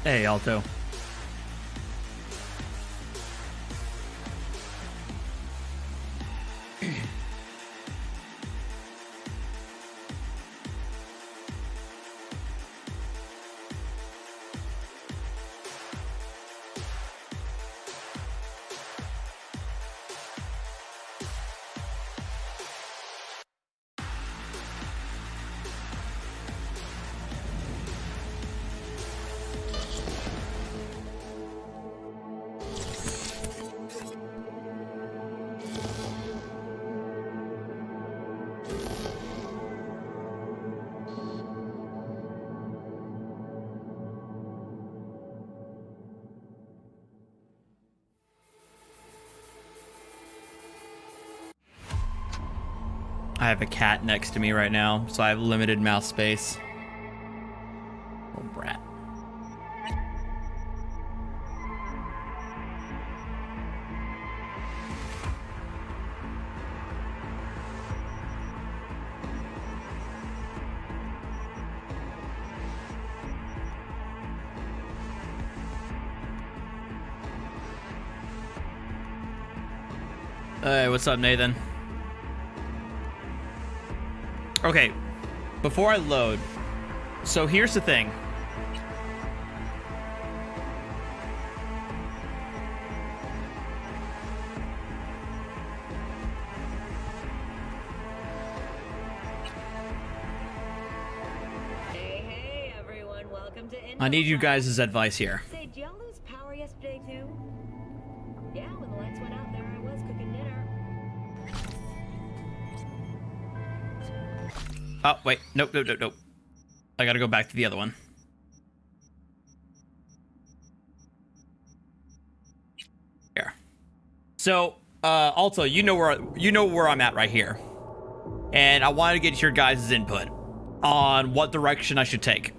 Hey, Alto. I have a cat next to me right now, so I have limited mouse space. Little brat. Hey, what's up, Nathan? Okay, before I load, so here's the thing. Hey, everyone, welcome to I need you guys' advice here. Say, did y'all lose power yesterday, too? Yeah, when the lights went out, there I was cooking dinner. Oh, wait. Nope. I gotta go back to the other one. Here. So, also, you know where I'm at right here. And I want to get your guys' input on what direction I should take.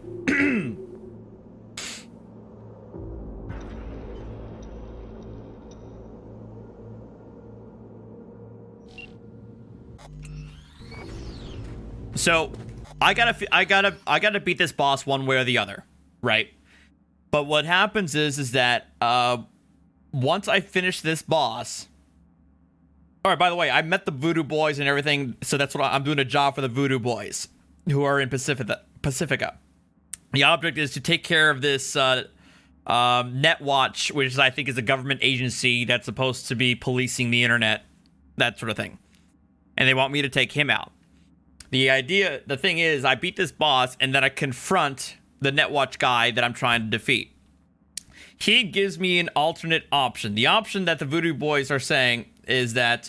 So, I gotta beat this boss one way or the other, right? But what happens is that once I finish this boss. All right. By the way, I met the Voodoo Boys and everything, so that's what I'm doing a job for the Voodoo Boys, who are in Pacifica. The object is to take care of this NetWatch, which I think is a government agency that's supposed to be policing the internet, that sort of thing, and they want me to take him out. The thing is, I beat this boss, and then I confront the NetWatch guy that I'm trying to defeat. He gives me an alternate option. The option that the Voodoo Boys are saying is that,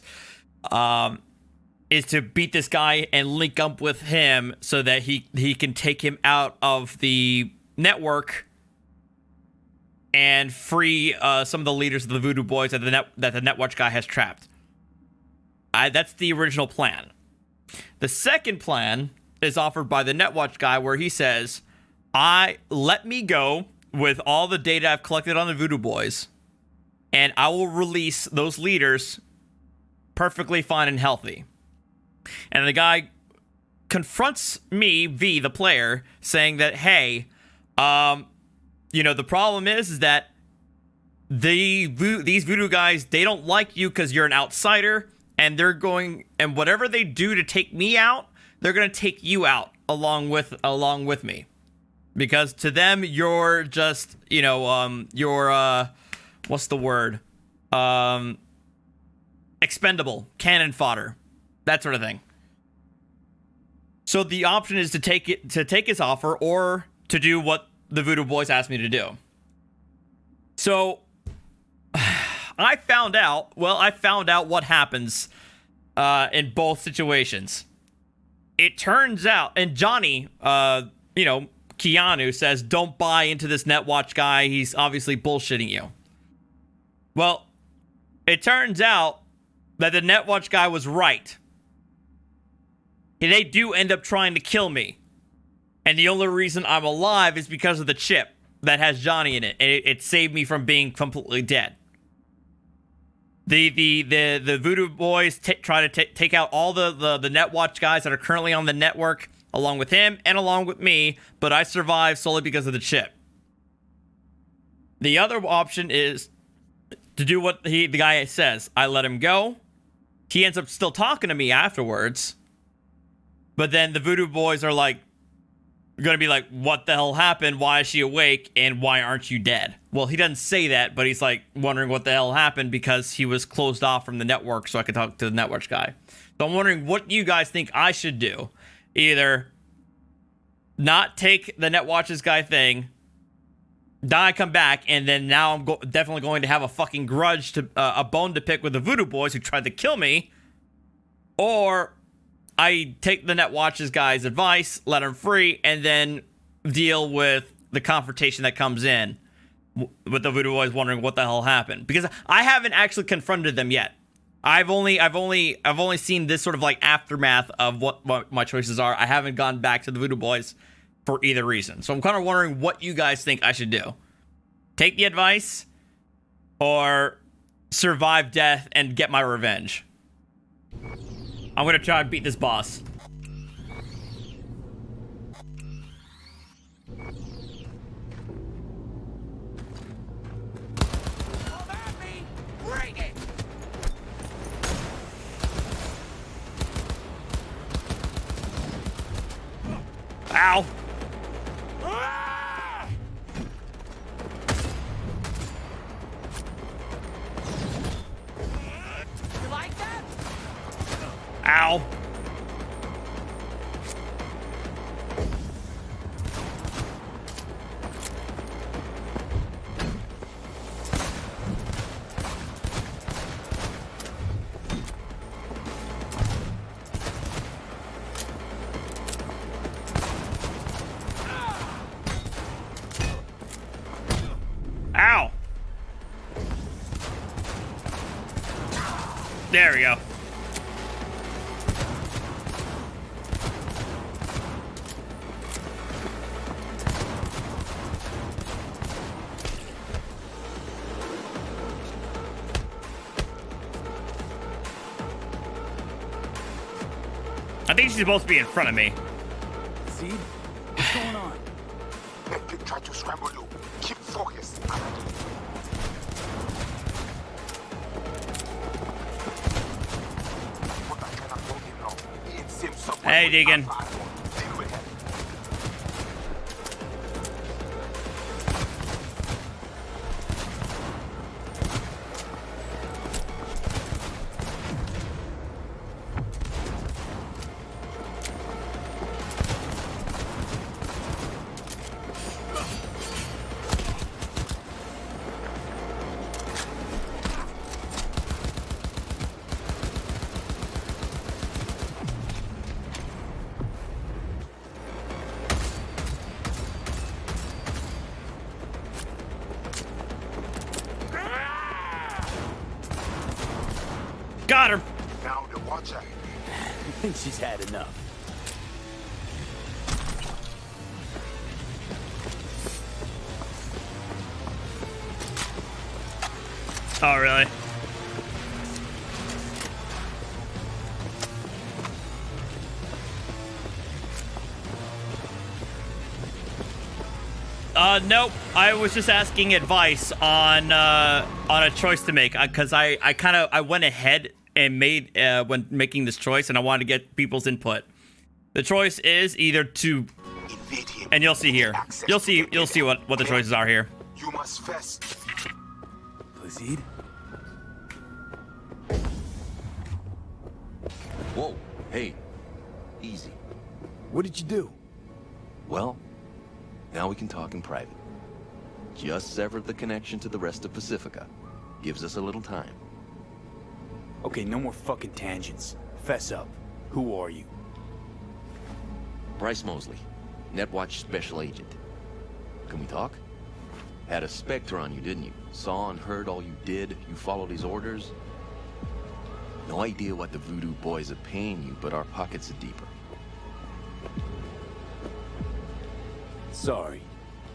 is to beat this guy and link up with him so that he can take him out of the network and free some of the leaders of the Voodoo Boys that the NetWatch guy has trapped. That's the original plan. The second plan is offered by the NetWatch guy, where he says, let me go with all the data I've collected on the Voodoo Boys, and I will release those leaders perfectly fine and healthy. And the guy confronts me, V, the player, saying that, hey, the problem is that these Voodoo guys, they don't like you because you're an outsider, and and whatever they do to take me out, they're going to take you out along with me. Because to them, you're just, what's the word? Expendable, cannon fodder, that sort of thing. So the option is to take his offer, or to do what the Voodoo Boys asked me to do. So I found out what happens in both situations. It turns out, and Johnny, Keanu says, don't buy into this NetWatch guy. He's obviously bullshitting you. Well, it turns out that the NetWatch guy was right. They do end up trying to kill me. And the only reason I'm alive is because of the chip that has Johnny in it. And it saved me from being completely dead. The Voodoo Boys try to take out all the NetWatch guys that are currently on the network, along with him and along with me, but I survived solely because of the chip. The other option is to do what the guy says. I let him go. He ends up still talking to me afterwards. But then the voodoo boys are like, going to be like, what the hell happened? Why is she awake? And why aren't you dead? Well, he doesn't say that, but he's like wondering what the hell happened because he was closed off from the network so I could talk to the network guy. So I'm wondering what you guys think I should do. Either not take the Netwatches guy thing, die, come back, and then now I'm definitely going to have a fucking grudge to a bone to pick with the voodoo boys who tried to kill me, or I take the Netwatches guy's advice, let him free, and then deal with the confrontation that comes in with the voodoo boys wondering what the hell happened, because I haven't actually confronted them yet. I've only seen this sort of like aftermath of what my choices are. I haven't gone back to the voodoo boys for either reason. So I'm kind of wondering what you guys think I should do. Take the advice or survive death and get my revenge. I'm going to try and beat this boss. Bring it! Ow! Ah! You like that? Ow! Ow! There we go. I think she's supposed to be in front of me. See? What's going on? They try to scramble you. Keep focused. Hey, Deegan. Deal with him. Got her. Now the watcher. I think she's had enough. Oh, really? Nope. I was just asking advice on a choice to make, because I went ahead and made when making this choice, and I wanted to get people's input. The choice is either to, Invade him. and you'll see here. Access You'll to see the what the choices are here. You must first. Proceed? Whoa, hey, easy. What did you do? Well, now we can talk in private. Just severed the connection to the rest of Pacifica. Gives us a little time. Okay, no more fucking tangents. Fess up. Who are you? Bryce Mosley, Netwatch Special Agent. Can we talk? Had a Spectre on you, didn't you? Saw and heard all you did. You followed his orders. No idea what the voodoo boys are paying you, but our pockets are deeper. Sorry.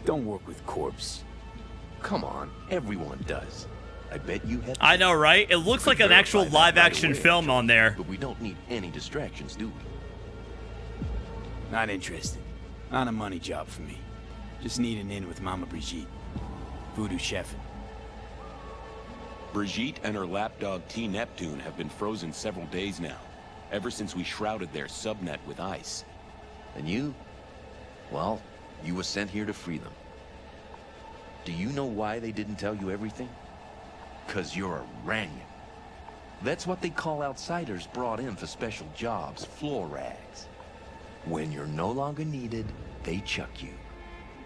Don't work with corpse. Come on, everyone does. I bet you had... I know, right? It looks like an actual Verify that right live-action away, film on there. But we don't need any distractions, do we? Not interested. Not a money job for me. Just need an in with Mama Brigitte. Voodoo chef. Brigitte and her lapdog T. Neptune have been frozen several days now, ever since we shrouded their subnet with ice. And you? Well, you were sent here to free them. Do you know why they didn't tell you everything? 'Cause you're a Ranyan. That's what they call outsiders brought in for special jobs, floor rags. When you're no longer needed, they chuck you.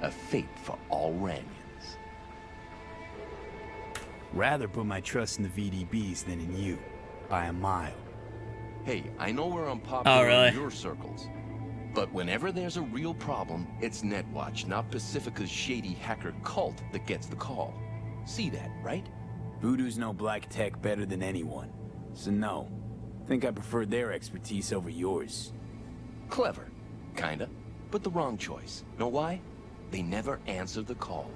A fate for all Ranyans. Rather put my trust in the VDBs than in you, by a mile. Hey, I know we're unpopular Oh, really? in your circles, but whenever there's a real problem, it's Netwatch, not Pacifica's shady hacker cult that gets the call. See that, right? Voodoo's know black tech better than anyone. So no, think I prefer their expertise over yours. Clever. Kinda. But the wrong choice. Know why? They never answer the call.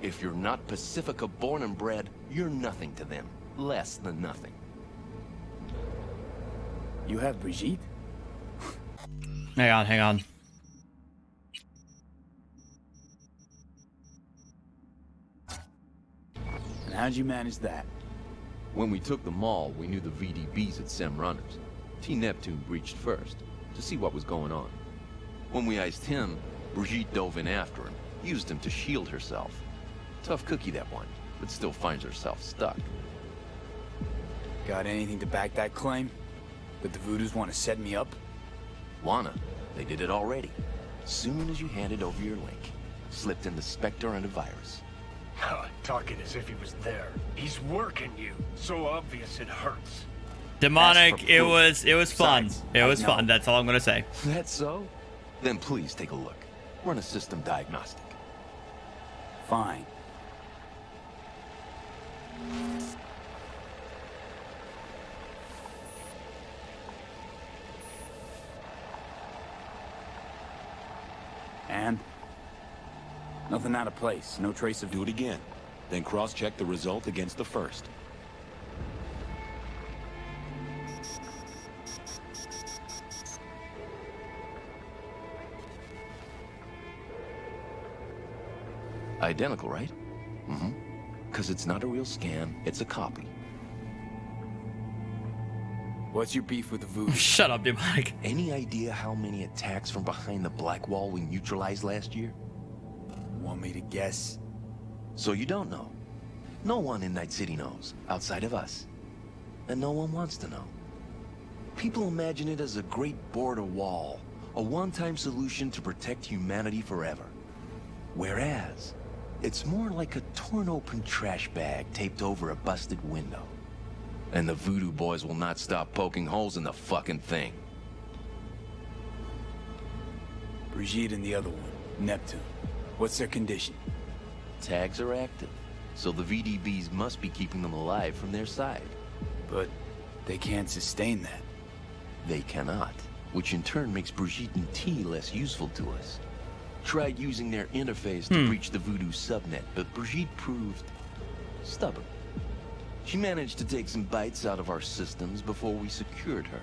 If you're not Pacifica born and bred, you're nothing to them. Less than nothing. You have Brigitte? Hang on. And how'd you manage that? When we took the mall, we knew the VDBs had sent runners. T. Neptune breached first, to see what was going on. When we iced him, Brigitte dove in after him, used him to shield herself. Tough cookie, that one, but still finds herself stuck. Got anything to back that claim? That the Voodoos want to set me up? Wanna. They did it already. Soon as you handed over your link. Slipped in the Spectre and a virus. Talking as if he was there. He's working you. So obvious it hurts. Demonic. Ask for It proof. was fun. Besides, It I was know. fun. That's all I'm gonna say. That's so? Then please take a look. Run a system diagnostic. Fine. And? Nothing out of place. No trace of... Do it again. Then cross-check the result against the first. Identical, right? Mm-hmm. Because it's not a real scan, it's a copy. What's your beef with the Voodoo? Shut up, Demonic. Any idea how many attacks from behind the Black Wall we neutralized last year? Want me to guess? So you don't know. No one in Night City knows, outside of us. And no one wants to know. People imagine it as a great border wall, a one-time solution to protect humanity forever. Whereas, it's more like a torn-open trash bag taped over a busted window. And the Voodoo boys will not stop poking holes in the fucking thing. Brigitte and the other one, Neptune. What's their condition? Tags are active, so the VDBs must be keeping them alive from their side. But they can't sustain that. They cannot, which in turn makes Brigitte and T less useful to us. Tried using their interface to breach the Voodoo subnet, but Brigitte proved stubborn. She managed to take some bites out of our systems before we secured her.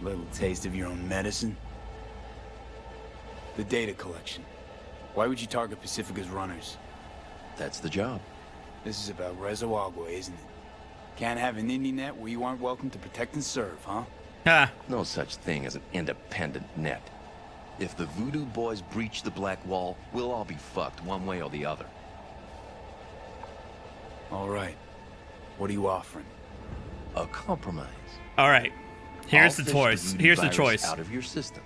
Little taste of your own medicine? The data collection. Why would you target Pacifica's runners? That's the job. This is about Rezo Agua, isn't it? Can't have an indie net where you aren't welcome to protect and serve, huh? Ah, No such thing as an independent net. If the Voodoo boys breach the Black Wall, we'll all be fucked one way or the other. All right. What are you offering? A compromise. all right. Here's I'll the fish choice. Voodoo Here's the virus choice. out of your system.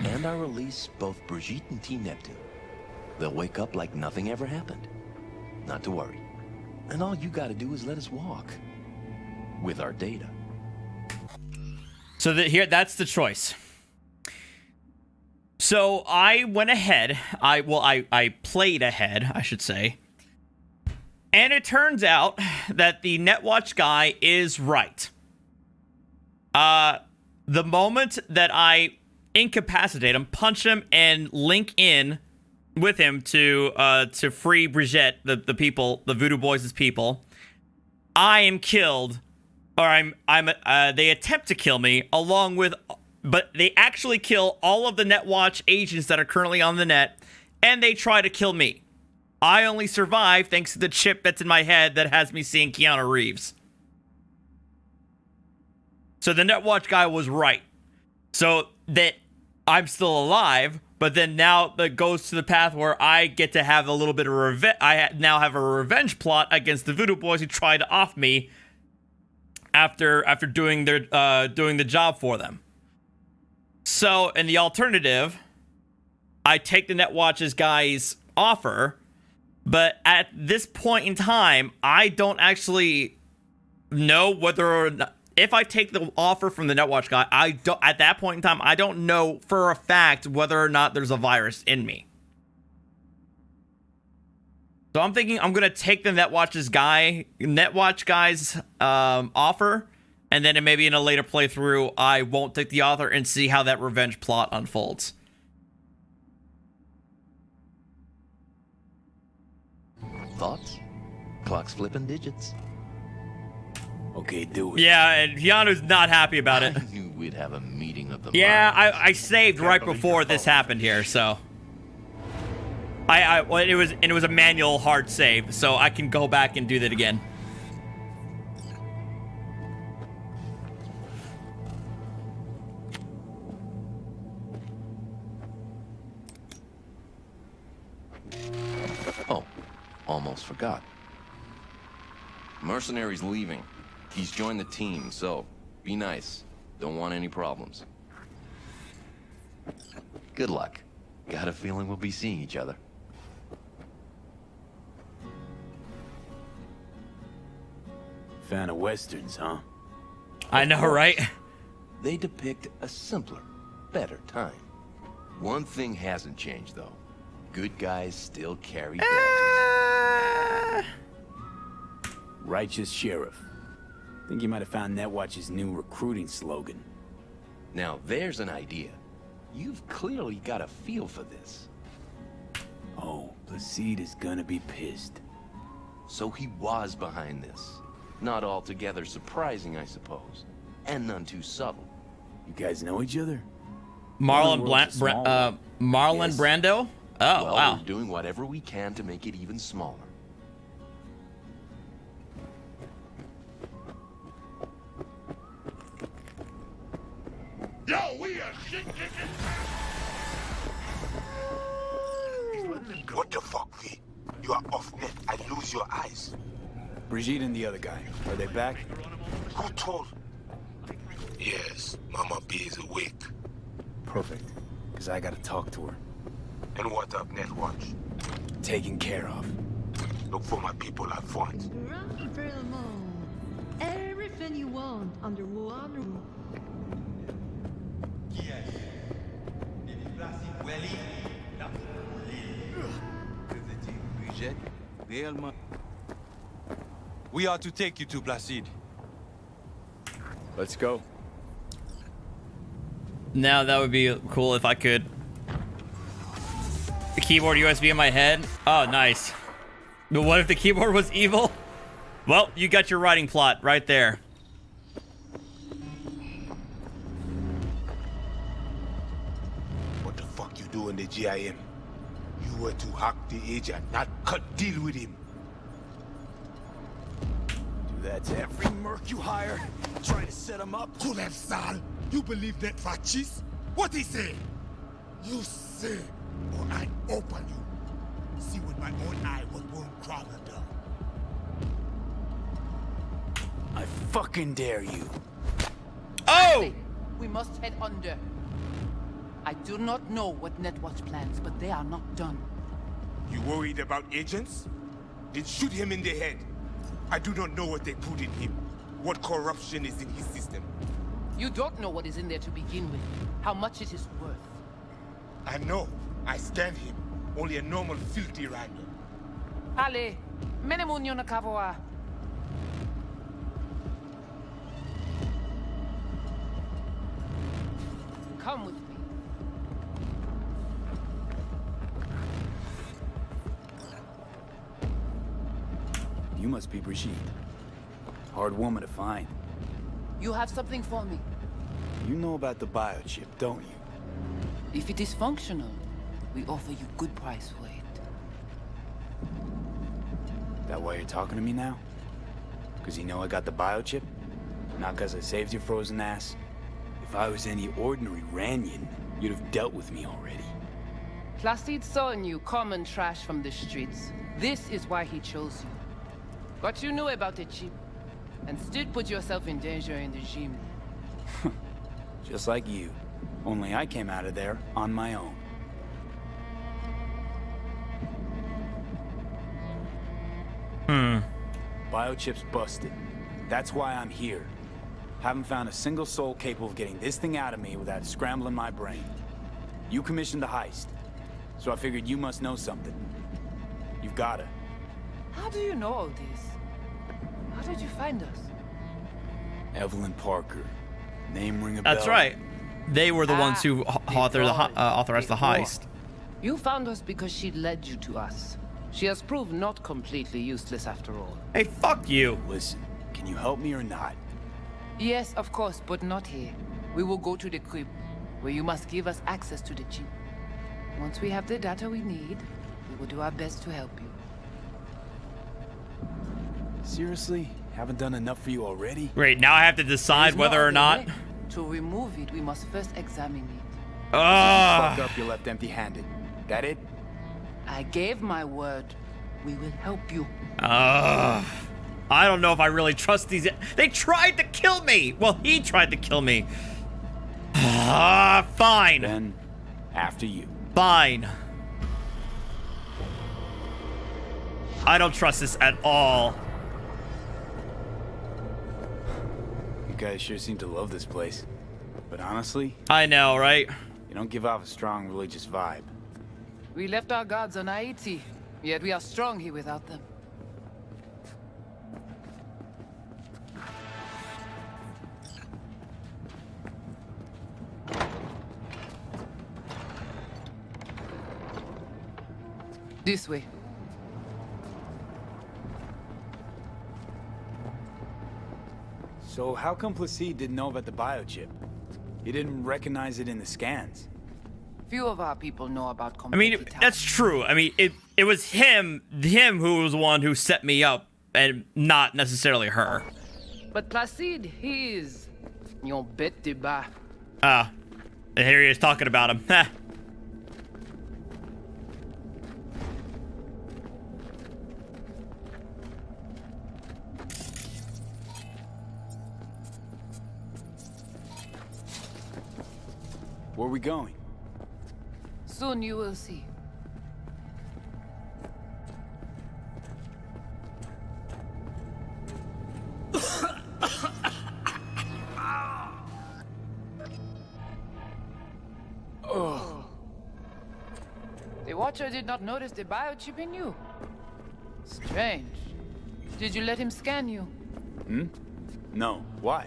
And I release both Brigitte and T. Neptune. They'll wake up like nothing ever happened. Not to worry. And all you gotta do is let us walk. With our data. So that's the choice. So I went ahead. I played ahead, I should say. And it turns out that the Netwatch guy is right. The moment that I incapacitate him, punch him, and link in with him to free Brigitte, the people, the Voodoo Boys' people, I am killed, or they attempt to kill me, but they actually kill all of the Netwatch agents that are currently on the net, and they try to kill me. I only survive thanks to the chip that's in my head that has me seeing Keanu Reeves. So the Netwatch guy was right. So that I'm still alive, but then now that goes to the path where I get to have a little bit of revenge. Now have a revenge plot against the Voodoo Boys who tried to off me after doing the job for them. So in the alternative, I take the Netwatch's guy's offer, but at this point in time, I don't actually know whether or not. If I take the offer from the Netwatch guy, at that point in time, I don't know for a fact whether or not there's a virus in me. So I'm thinking I'm gonna take the Netwatch guy's offer, and then maybe in a later playthrough, I won't take the offer and see how that revenge plot unfolds. Thoughts? Clock's flipping digits. Okay, do it. Yeah, and Keanu's not happy about it. I knew we'd have a meeting of the Yeah, minds. I saved right before this happened here, so well, it was a manual hard save, so I can go back and do that again. Oh, almost forgot. Mercenary's leaving. He's joined the team, so be nice. Don't want any problems. Good luck. Got a feeling we'll be seeing each other. Fan of westerns, huh? I know, right? They depict a simpler, better time. One thing hasn't changed, though. Good guys still carry badges. Righteous sheriff. Think you might have found Netwatch's new recruiting slogan. Now, there's an idea. You've clearly got a feel for this. Oh, Placide is gonna be pissed. So he was behind this. Not altogether surprising, I suppose. And none too subtle. You guys know each other? Marlon World's a small one. Marlon Yes. Brando? Oh, Well, wow. we're doing whatever we can to make it even smaller. Yo, we are shit kicking. What the fuck, V? You are off net. I lose your eyes. Brigitte and the other guy. Are they back? Who told? Yes, Mama B is awake. Perfect. Because I gotta talk to her. And what of Netwatch? Taken care of. Look for my people at front. Run for the moon. Everything you want under one roof. We are to take you to Placide. Let's go. Now that would be cool if I could. The keyboard USB in my head? Oh, nice. But what if the keyboard was evil? Well, you got your writing plot right there. What the fuck you do in the GIM? You were to hack the agent, not cut deal with him. Do that to every merc you hire. Trying to set him up. Kulem Sal, you believe that Fachis? What he say? You say, or I open you. See with my own eye what won't crawler done. I fucking dare you. Oh! We must head under. I do not know what Netwatch plans, but they are not done. You worried about agents? Then shoot him in the head. I do not know what they put in him. What corruption is in his system. You don't know what is in there to begin with, how much it is worth. I know. I stand him. Only a normal filthy rhino. Ale, menemunyo na kavoa. Come with me. You must be Brigitte. Hard woman to find. You have something for me. You know about the biochip, don't you? If it is functional, we offer you good price for it. That why you're talking to me now? Because you know I got the biochip? Not because I saved your frozen ass? If I was any ordinary Ranyan, you'd have dealt with me already. Placide saw in you common trash from the streets. This is why he chose you. What you knew about the chip, and still put yourself in danger in the gym. Just like you. Only I came out of there on my own. Biochip's busted. That's why I'm here. Haven't found a single soul capable of getting this thing out of me without scrambling my brain. You commissioned the heist, so I figured you must know something. You've gotta. How do you know all this? How did you find us? Evelyn Parker. Name ring a bell? That's right. They were the ones who authorized the heist. You found us because she led you to us. She has proved not completely useless after all. Hey, fuck you. Listen, can you help me or not? Yes, of course, but not here. We will go to the crib, where you must give us access to the chip. Once we have the data we need, we will do our best to help you. Seriously? Haven't done enough for you already? Great, now I have to decide whether or not. To remove it, we must first examine it. Fuck up, you left empty-handed. That it? I gave my word. We will help you. I don't know if I really trust these. They tried to kill me. Well, he tried to kill me. Fine. Then, after you. Fine. I don't trust this at all. You guys sure seem to love this place. But honestly, I know, right? you don't give off a strong religious vibe. We left our gods on Haiti, yet we are strong here without them. This way. So how come Placide didn't know about the biochip? He didn't recognize it in the scans. Few of our people know about I mean, that's true. I mean, it was him who was the one who set me up, and not necessarily her. But Placide, he is your bête de bas. And here he is talking about him. Where are we going? Soon you will see. The Watcher did not notice the biochip in you. Strange. Did you let him scan you? No. Why?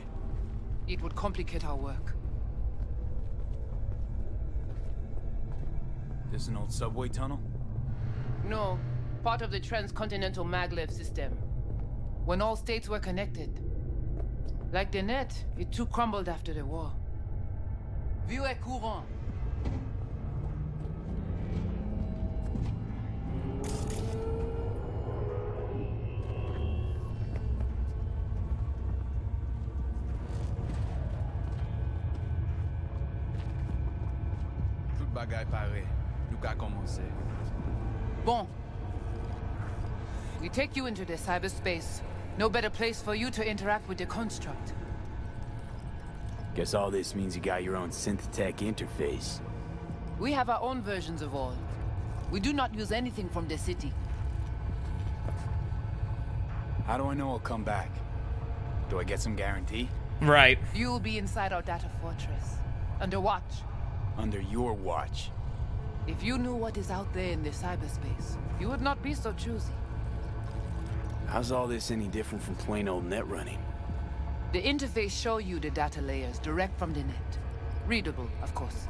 It would complicate our work. This an old subway tunnel? No, part of the transcontinental maglev system. When all states were connected. Like the net, it too crumbled after the war. Vieux et courant. Tout bagay pare. Nou ka komanse. Bon. We take you into the cyberspace. No better place for you to interact with the construct. Guess all this means you got your own synth-tech interface. We have our own versions of all. We do not use anything from the city. How do I know I'll come back? Do I get some guarantee? Right. You will be inside our data fortress. Under watch. Under your watch. If you knew what is out there in the cyberspace, you would not be so choosy. How's all this any different from plain old net running? The interface show you the data layers direct from the net. Readable, of course.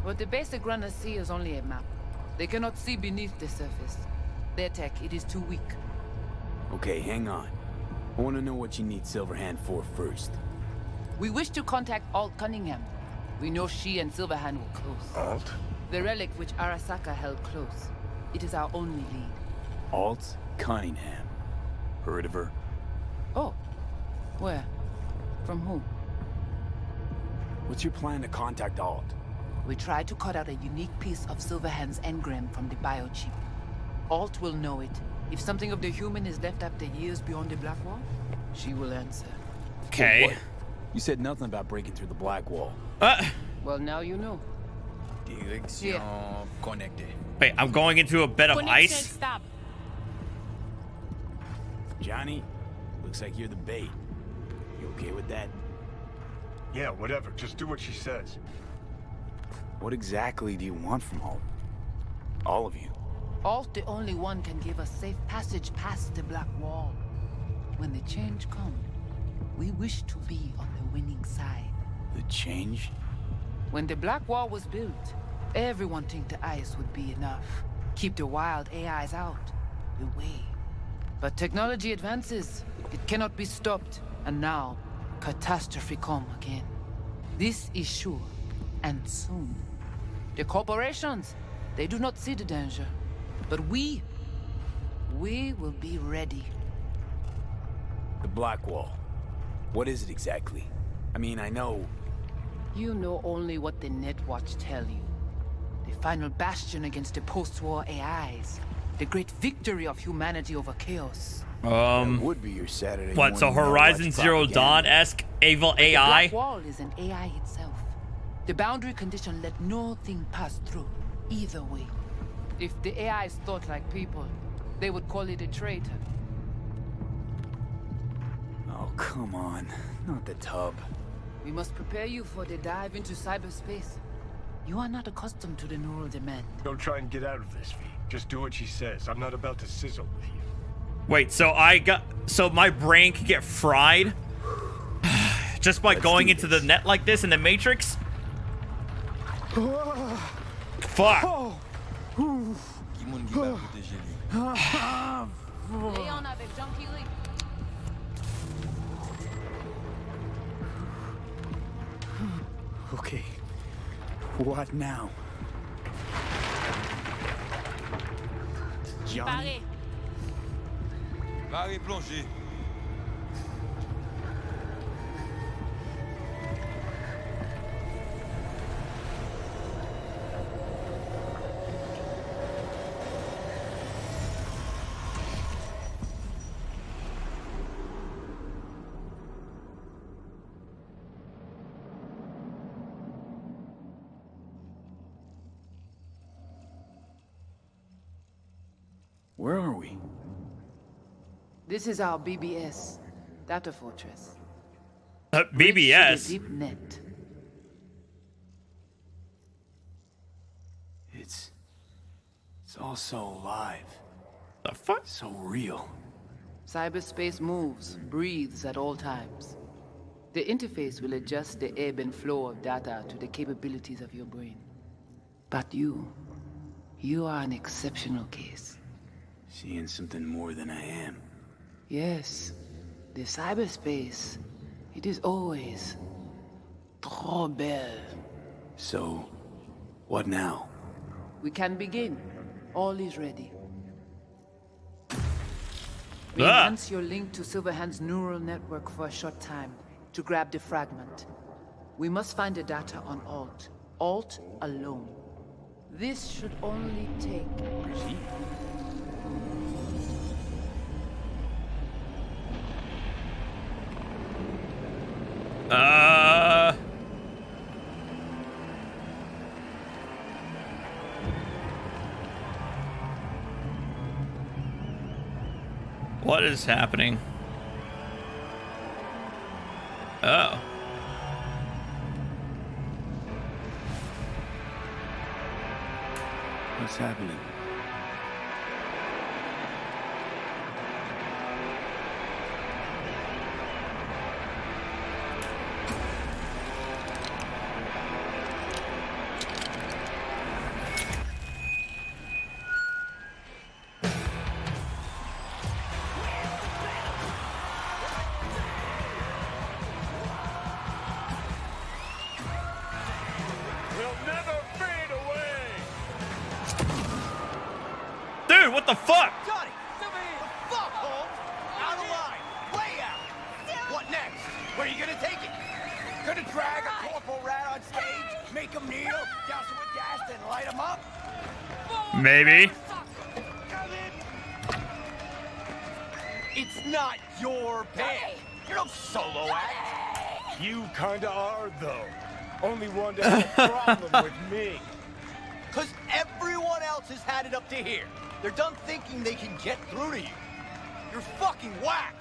What the basic runners see is only a map. They cannot see beneath the surface. Their tech, it is too weak. Okay, hang on. I want to know what you need Silverhand for first. We wish to contact Alt Cunningham. We know she and Silverhand were close. Alt? The relic which Arasaka held close. It is our only lead. Alt Cunningham. Heard of her? Oh. Where? From who? What's your plan to contact Alt? We tried to cut out a unique piece of Silverhand's engram from the biochip. Alt will know it. If something of the human is left after years beyond the Black Wall, she will answer. Okay. What? You said nothing about breaking through the Black Wall. Well, now you know. Direction connected. Wait, I'm going into a bed of ice? Stop. Johnny, looks like you're the bait. You okay with that? Yeah, whatever. Just do what she says. What exactly do you want from Alt? All of you. Alt, the only one, can give us safe passage past the Black Wall. When the change comes, we wish to be on the winning side. The change? When the Black Wall was built, everyone think the ice would be enough. Keep the wild AIs out, away. But technology advances. It cannot be stopped. And now, catastrophe come again. This is sure, and soon. The corporations, they do not see the danger. But we will be ready. The Black Wall. What is it exactly? I mean, I know... You know only what the Netwatch tell you. The final bastion against the post-war AIs. The great victory of humanity over chaos. That would be your Saturday What, so morning Horizon Netwatch Zero propaganda. Dawn-esque evil The AI? Black Wall is an AI itself. The boundary condition let nothing pass through, either way. If the AIs thought like people, they would call it a traitor. Oh, come on. Not the tub. We must prepare you for the dive into cyberspace. You are not accustomed to the neural demand. Don't try and get out of this, V. Just do what she says. I'm not about to sizzle with you. Wait, so my brain could get fried just by going into the net like this in the Matrix? Fuck. Léon avec Junkie Lee. Okay. What now? Johnny? Barré plongé. Where are we? This is our BBS, Data Fortress. BBS? Deep net. It's all so alive. The fuck? So real. Cyberspace moves, breathes at all times. The interface will adjust the ebb and flow of data to the capabilities of your brain. But you are an exceptional case. Seeing something more than I am. Yes, the cyberspace, it is always trop belle. So, what now? We can begin. All is ready. We Ah. enhance your link to Silverhand's neural network for a short time to grab the fragment. We must find the data on Alt. Alt alone. This should only take... What is happening? Oh. What's happening? Dude, what the fuck? Johnny, come here. The fuck, Holmes? I Where are you gonna take it? Gonna drag a corporal rat on stage, make him kneel, douse him with gas, then light him up? Maybe. It's not your band. You're no solo act. You kinda are, though. Only one to have a problem with me. Cause everyone else has had it up to here. They're done thinking they can get through to you. You're fucking whacked.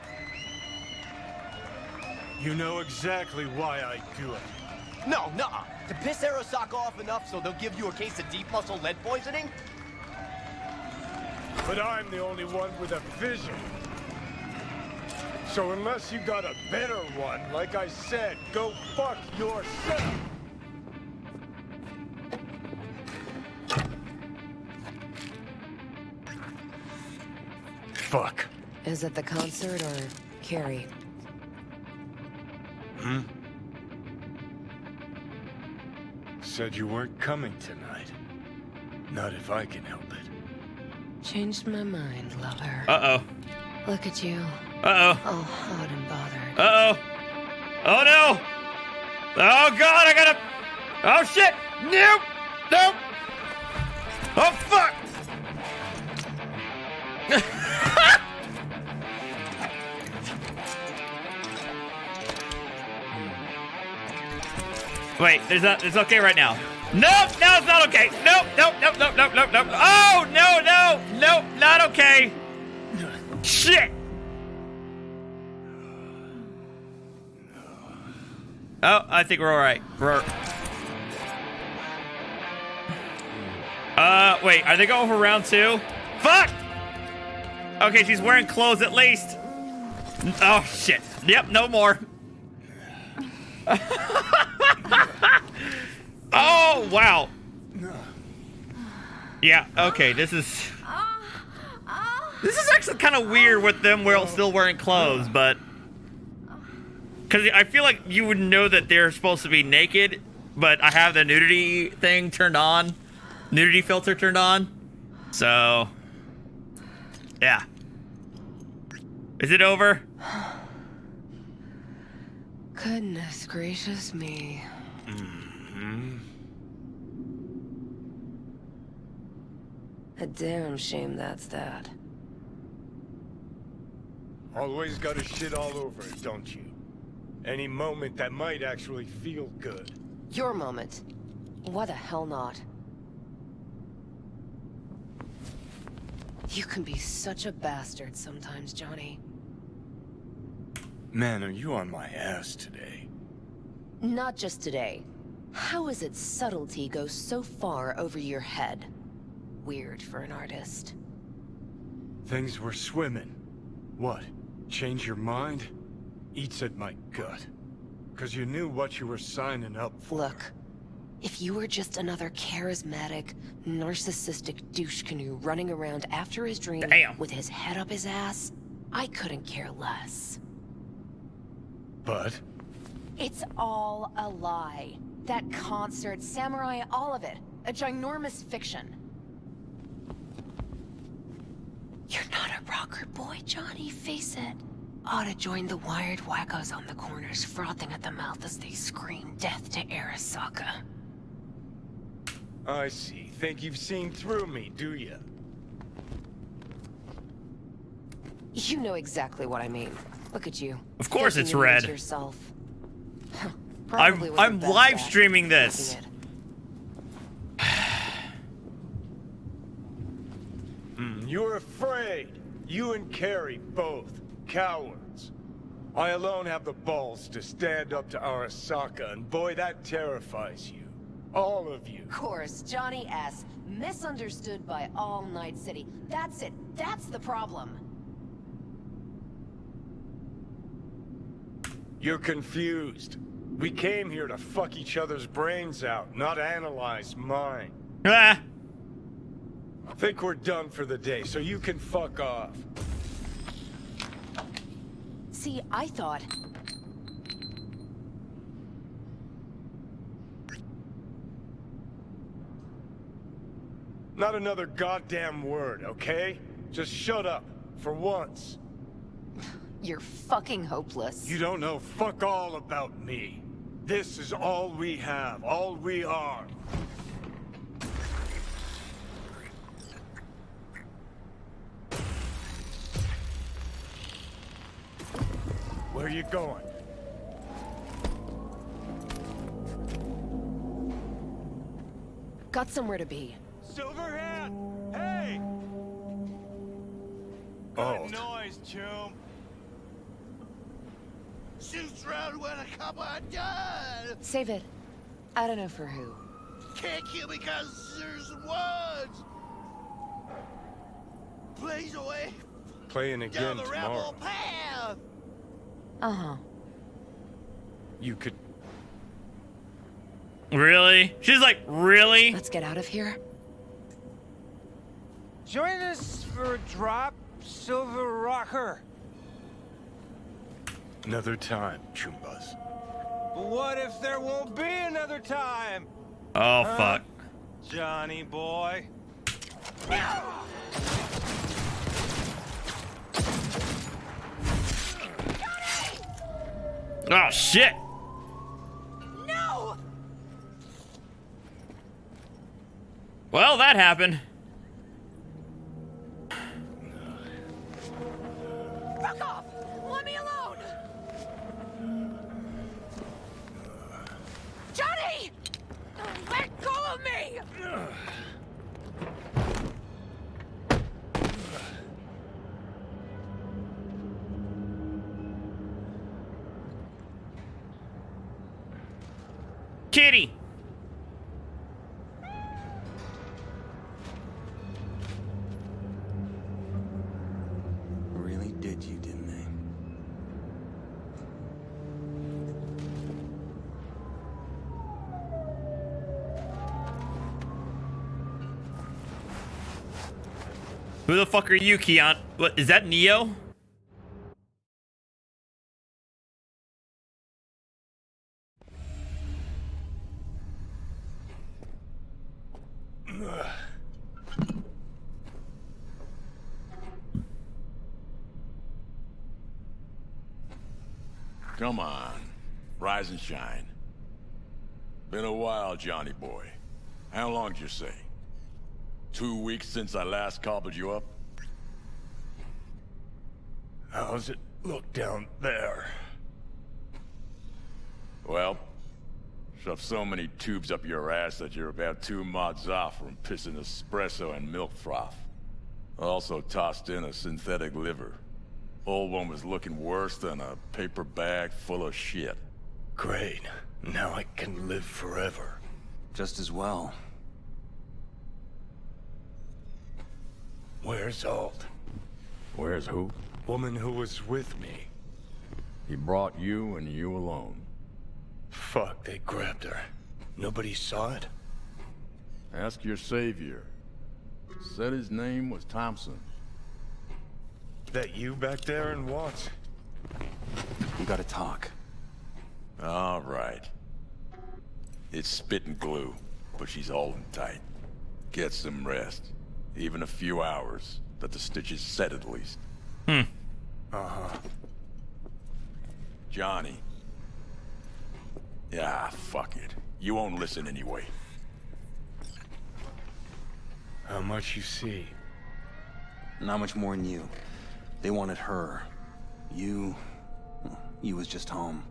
You know exactly why I do it. No, nuh-uh. To piss Arasaka off enough so they'll give you a case of deep muscle lead poisoning? But I'm the only one with a vision. So unless you got a better one, like I said, go fuck yourself. Fuck. Is it the concert or Carrie? Said you weren't coming tonight. Not if I can help it. Changed my mind, lover. Uh-oh. Look at you. Uh-oh. All hot and bothered. Uh-oh. Oh, no. Oh, God, I gotta... Oh, shit. Nope. Nope. Oh, fuck. Wait, it's okay right now. Nope, no, it's not okay. Nope, nope, nope, nope, nope, nope, nope. Oh, no, no, nope, not okay. Shit. Oh, I think we're all right. Wait, are they going for round 2? Fuck! Okay, she's wearing clothes at least. Oh, shit. Yep, no more. Oh, wow. Yeah, okay, this is actually kind of weird with them still wearing clothes, but... Because I feel like you would know that they're supposed to be naked, but I have the nudity thing turned on. Nudity filter turned on. So... Yeah. Is it over? Goodness gracious me. A damn shame that's that. Always gotta shit all over it, don't you? Any moment that might actually feel good. Your moment. Why the hell not? You can be such a bastard sometimes, Johnny. Man, are you on my ass today? Not just today. How is it subtlety goes so far over your head? Weird for an artist. Things were swimming. What? Change your mind? Eats at my gut. 'Cause you knew what you were signing up for. Look, if you were just another charismatic, narcissistic douche canoe running around after his dream with his head up his ass, I couldn't care less. But? It's all a lie. That concert, Samurai, all of it. A ginormous fiction. You're not a rocker boy, Johnny, face it. Ought to join the wired wackos on the corners, frothing at the mouth as they scream death to Arasaka. I see. Think you've seen through me, do you? You know exactly what I mean. Look at you. Of course it's Thinking you red. into yourself. I'm live streaming this. You're afraid. You and Carrie both. Cowards. I alone have the balls to stand up to Arasaka, and boy, that terrifies you. All of you. Of course, Johnny S. Misunderstood by all Night City. That's it. That's the problem. You're confused. We came here to fuck each other's brains out, not analyze mine. Ah. Think we're done for the day, so you can fuck off. See, I thought... Not another goddamn word, okay? Just shut up, for once. You're fucking hopeless. You don't know fuck all about me. This is all we have, all we are. Where are you going? Got somewhere to be. Silverhand! Hey! Good noise, chum. Shoots round when a couple of done. Save it. I don't know for who. Can't kill me because there's words. Blaze away Playing down again the tomorrow. rebel path. Uh-huh. You could... Really? She's like, really? Let's get out of here. Join us for a drop, Silver Rocker. Another time, Chumbas. What if there won't be another time? Oh, fuck. Johnny boy. Oh, shit. No! Well, that happened. Fuck off! Let me alone! Johnny! Let go of me! Kitty. Really did you, didn't they? Who the fuck are you, Keon? What, is that Neo? Come on. Rise and shine. Been a while, Johnny boy. How long did you say? 2 weeks since I last cobbled you up? How's it look down there? Well, shoved so many tubes up your ass that you're about 2 mods off from pissing espresso and milk froth. Also tossed in a synthetic liver. Old one was looking worse than a paper bag full of shit. Great. Now I can live forever. Just as well. Where's Alt? Where's who? Woman who was with me. He brought you and you alone. Fuck, they grabbed her. Nobody saw it? Ask your savior. Said his name was Thompson. That you back there and what? We gotta talk. All right. It's spit and glue, but she's holding tight. Get some rest. Even a few hours, but the stitches set at least. Uh-huh. Johnny. Yeah, fuck it. You won't listen anyway. How much you see? Not much more than you. They wanted her. You was just home.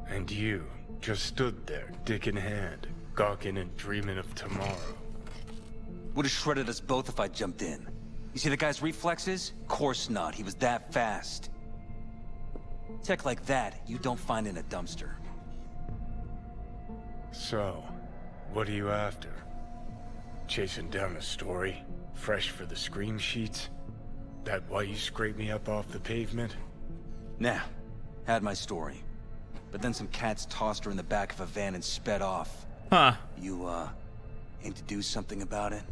And you just stood there, dick in hand, gawking and dreaming of tomorrow. Would have shredded us both if I jumped in. You see the guy's reflexes? Course not. He was that fast. Tech like that, you don't find in a dumpster. So, what are you after? Chasing down a story? Fresh for the scream sheets? That why you scraped me up off the pavement? Nah. Had my story. But then some cats tossed her in the back of a van and sped off. Huh. You, aim to do something about it?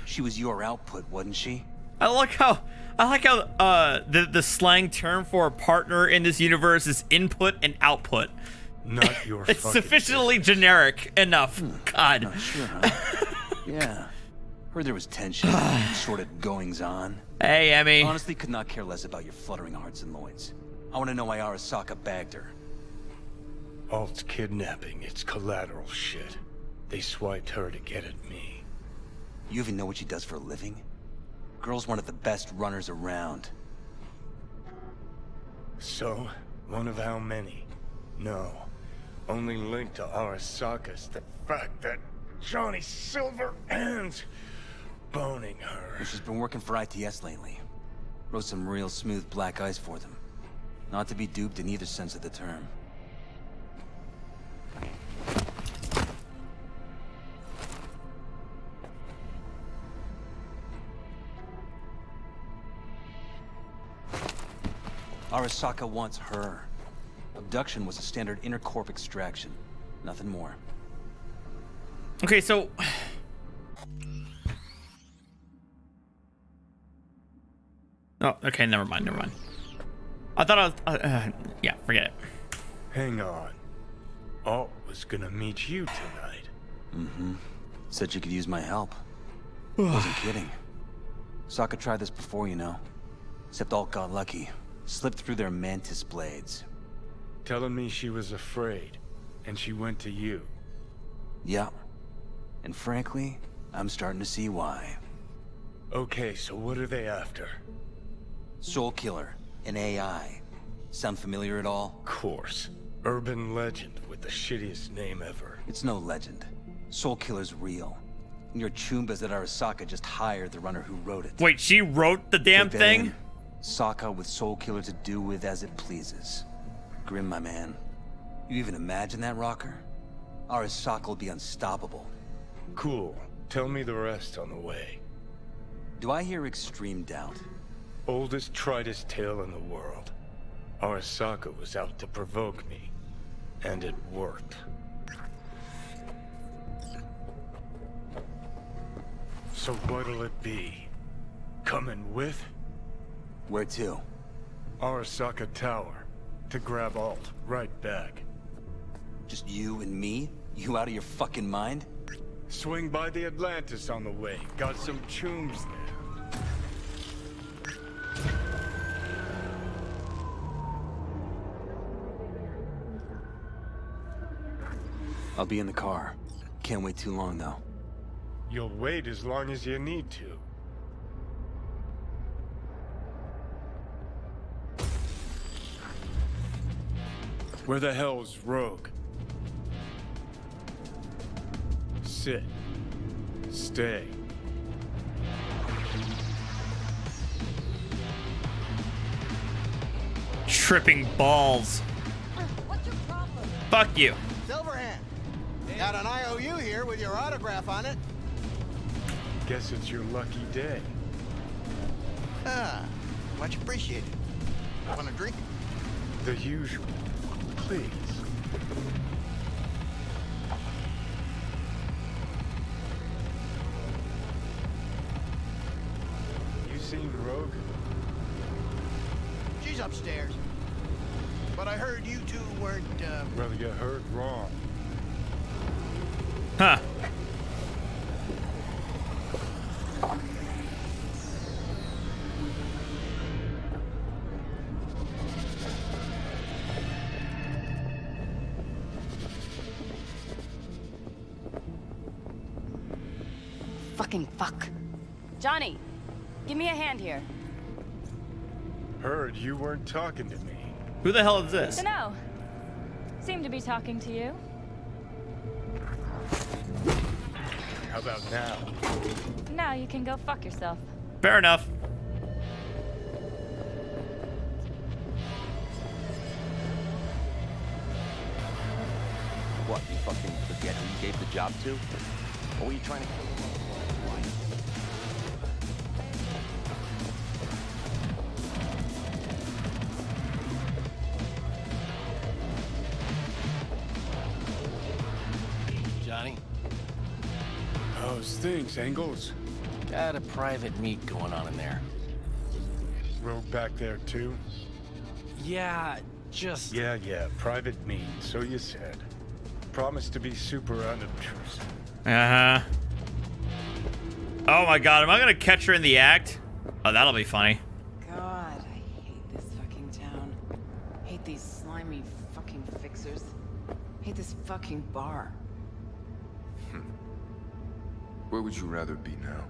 She was your output, wasn't she? I like how the slang term for a partner in this universe is input and output. Not your It's fucking sufficiently generic enough. God. Not sure, huh? Yeah. Heard there was tension, sort of goings on. Hey, Emmy. Honestly, could not care less about your fluttering hearts and loins. I want to know why Arasaka bagged her. Alt's kidnapping, it's collateral shit. They swiped her to get at me. You even know what she does for a living? Girl's one of the best runners around. So, one of how many? No. Only linked to Arasaka's the fact that Johnny Silverhand's boning her. Well, she's been working for ITS lately. Wrote some real smooth black ice for them. Not to be duped in either sense of the term. Arasaka wants her. Abduction was a standard intercorp extraction. Nothing more. Okay, so... Oh, okay, never mind. I thought I was... yeah, forget it. Hang on. Alt was gonna meet you tonight. Mm-hmm. Said you could use my help. Wasn't kidding. Sokka tried this before, you know. Except Alt got lucky. Slipped through their mantis blades. Telling me she was afraid, and she went to you. Yeah. And frankly, I'm starting to see why. Okay, so what are they after? Soul Killer, an AI. Sound familiar at all? Of course. Urban legend with the shittiest name ever. It's no legend. Soul Killer's real. And your chumbas that Arasaka just hired the runner who wrote it. Wait, she wrote the damn Take that thing? in. Sokka with Soul Killer to do with as it pleases. Grim, my man. You even imagine that, Rocker? Arasaka will be unstoppable. Cool. Tell me the rest on the way. Do I hear extreme doubt? Oldest, tritest tale in the world. Arasaka was out to provoke me. And it worked. So what'll it be? Coming with? Where to? Arasaka Tower. To grab Alt. Right back. Just you and me? You out of your fucking mind? Swing by the Atlantis on the way. Got some chooms there. I'll be in the car. Can't wait too long, though. You'll wait as long as you need to. Where the hell's Rogue? Sit. Stay. Tripping balls. What's your problem? Fuck you. Silverhand. Got an IOU here with your autograph on it. Guess it's your lucky day. Ah, much appreciated. Want a drink? The usual. Please. You seen Rogue? She's upstairs. But I heard you two weren't, Well, you heard wrong. Huh. Fucking fuck. Johnny, give me a hand here. Heard you weren't talking to me. Who the hell is this? Dunno. Seem to be talking to you. How about now? Now you can go fuck yourself. Fair enough. What, you fucking forget who you gave the job to? Or were you trying to kill him? Why? Johnny? How's things, Engels? Got a private meet going on in there. Rogue back there too? Yeah, just... Yeah, private meet, so you said. Promise to be super unobtrusive. Uh-huh. Oh my god, am I gonna catch her in the act? Oh, that'll be funny. God, I hate this fucking town. hate these slimy fucking fixers. Hate this fucking bar. Where would you rather be now?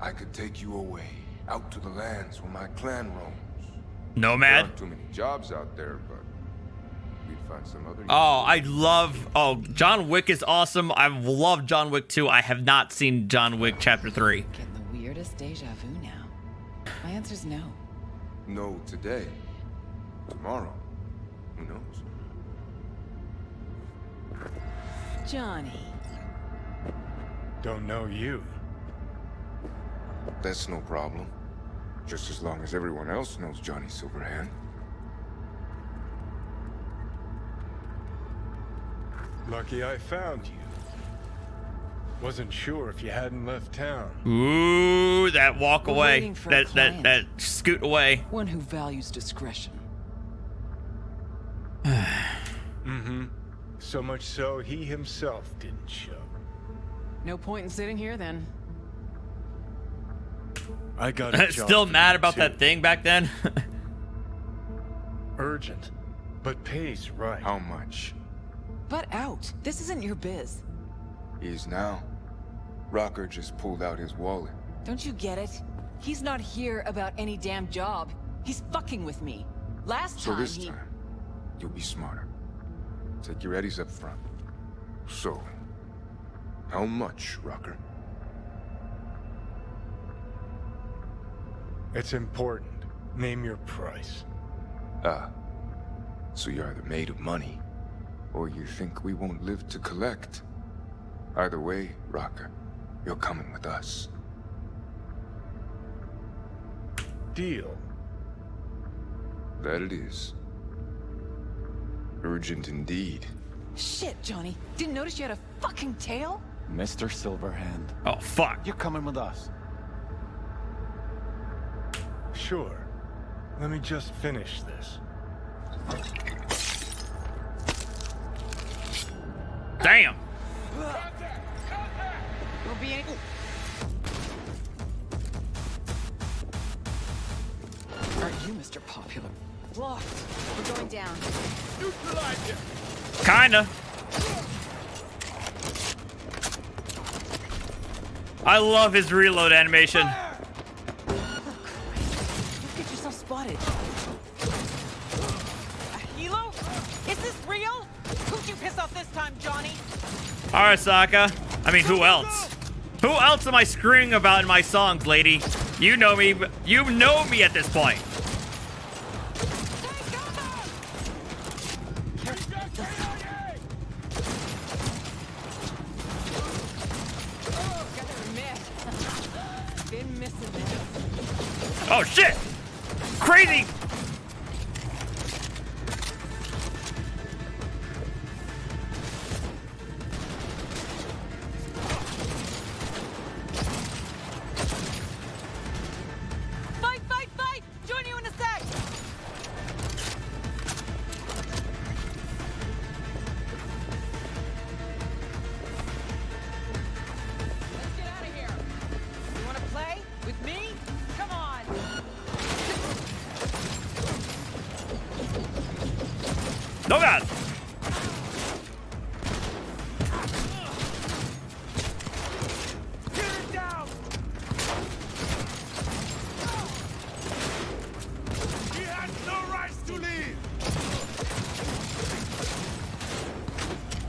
I could take you away, out to the lands where my clan roams. Nomad? There aren't too many jobs out there, but we'd find some other. John Wick is awesome. I've loved John Wick 2. I have not seen John Wick Chapter 3. Getting the weirdest deja vu now. My answer's no. No today. Tomorrow. Who knows? Johnny. Don't know you. That's no problem. Just as long as everyone else knows Johnny Silverhand. Lucky I found you. Wasn't sure if you hadn't left town. Ooh, that walk away. That scoot away. One who values discretion. Mm-hmm. So much so, he himself didn't show. No point in sitting here then. I got a job Still mad about too. that thing back then? Urgent, but pays right. How much? Butt out. This isn't your biz. Is now. Rocker just pulled out his wallet. Don't you get it? He's not here about any damn job. He's fucking with me. Last So time this time, you'll be smarter. Take your eddies up front. So, how much, Rocker? It's important. Name your price. Ah. So you're either made of money, or you think we won't live to collect. Either way, Rocker, you're coming with us. Deal. That it is. Urgent indeed. Shit, Johnny. Didn't notice you had a fucking tail? Mr. Silverhand. Oh, fuck. You're coming with us. Sure. Let me just finish this. Damn. Won't be any. Aren't you Mr. Popular? Blocked. We're going down. Kinda. I love his reload animation. Don't get yourself spotted. A helo? Is this real? Who'd you piss off this time, Johnny? Arasaka. I mean, who else? Who else am I screaming about in my songs, lady? You know me. You know me at this point. Been missing this. Oh shit! Crazy! Fight, fight, fight! Join you in a sec! Let's get out of here. You wanna play with me? Come on! No god! Get it down! He has no rights to leave!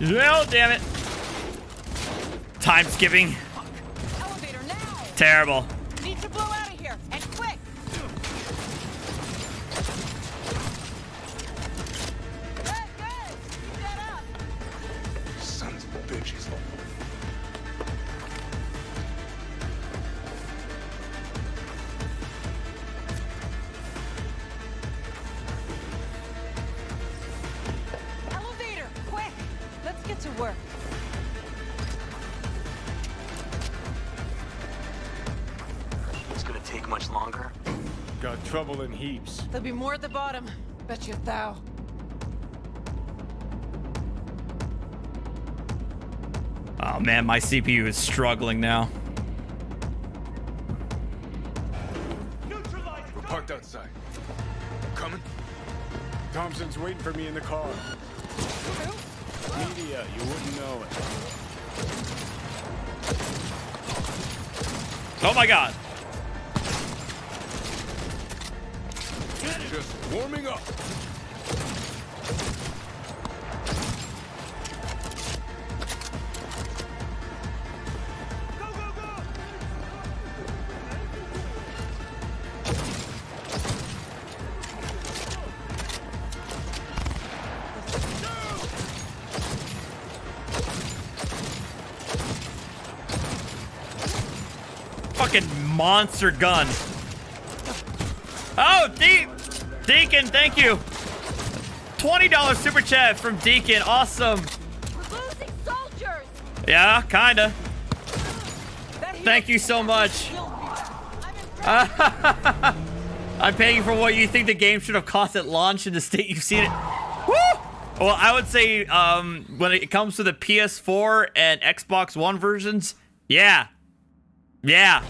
Well, damn it. Time skipping. Elevator now! Terrible. Need to blow out of here, and quick! Good, good! Keep that up! Sons of bitches. Elevator, quick! Let's get to work. It's gonna take much longer? Got trouble in heaps. There'll be more at the bottom. Bet you thou. Oh man, my CPU is struggling now. We're parked outside. Coming? Thompson's waiting for me in the car. Media, you wouldn't know it. Oh my god. Just warming up. Fucking monster gun. Oh, Deacon, thank you. $20 super chat from Deacon. Awesome. We're losing soldiers. Yeah, kinda. Thank you so much. I'm paying for what you think the game should have cost at launch in the state you've seen it. Woo! Well, I would say when it comes to the PS4 and Xbox One versions, yeah. Yeah.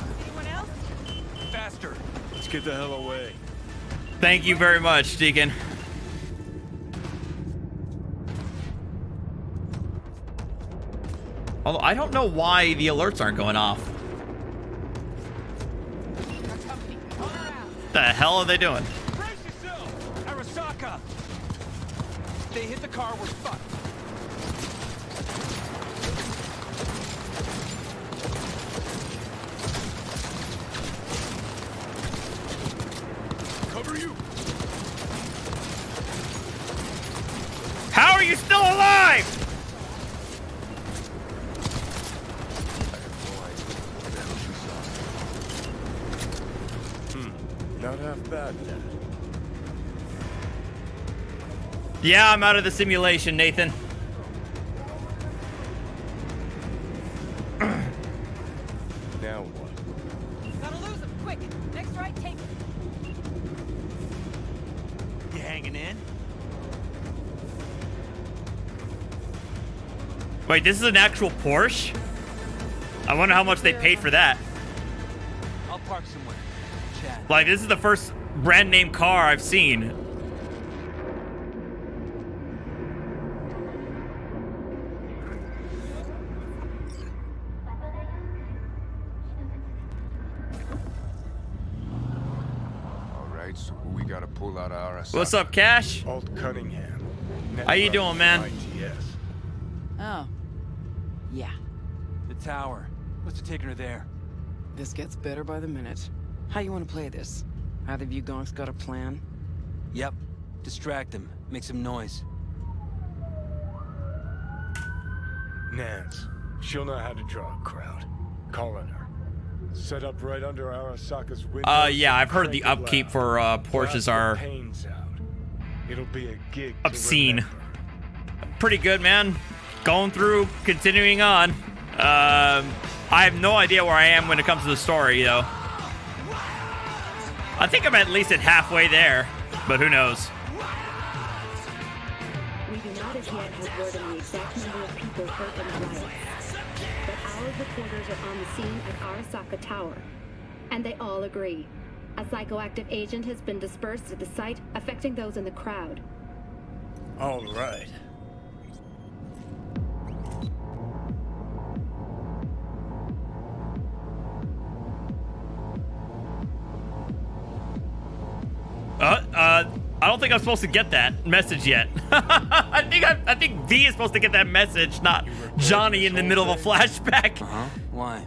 Anyone else? Faster. Let's get the hell away. Thank you very much, Deacon. Although I don't know why the alerts aren't going off. The hell are they doing? Brace yourself! Arasaka! If they hit the car, we're fucked. Cover you. How are you still alive? Not half bad then. Yeah, I'm out of the simulation, Nathan. Now what? Gotta lose him, quick. Next right, take it. You hanging in? Wait, this is an actual Porsche? I wonder how much they paid for that. I'll park somewhere. Chat. Like, this is the first brand name car I've seen. All right, so who we gotta pull out of our What's up, Cash? Alt Cunningham. How you doing, man? ITS. Oh. Yeah. The tower. What's taking her there? This gets better by the minute. How you want to play this? Either of you gonks got a plan? Yep. Distract him. Make some noise. Nance. She'll know how to draw a crowd. Call on her. Set up right under Arasaka's window. Yeah, I've heard the upkeep for Porsches are It'll be a gig obscene. Pretty good, man. Going through, continuing on. I have no idea where I am when it comes to the story, though. I think I'm at least at halfway there, but who knows? We do not as yet have word on the exact number of people hurt in the riots. But our reporters are on the scene at Arasaka Tower. And they all agree. A psychoactive agent has been dispersed at the site, affecting those in the crowd. All right. I don't think I'm supposed to get that message yet. I think V is supposed to get that message, not Johnny in the middle of a flashback. Why?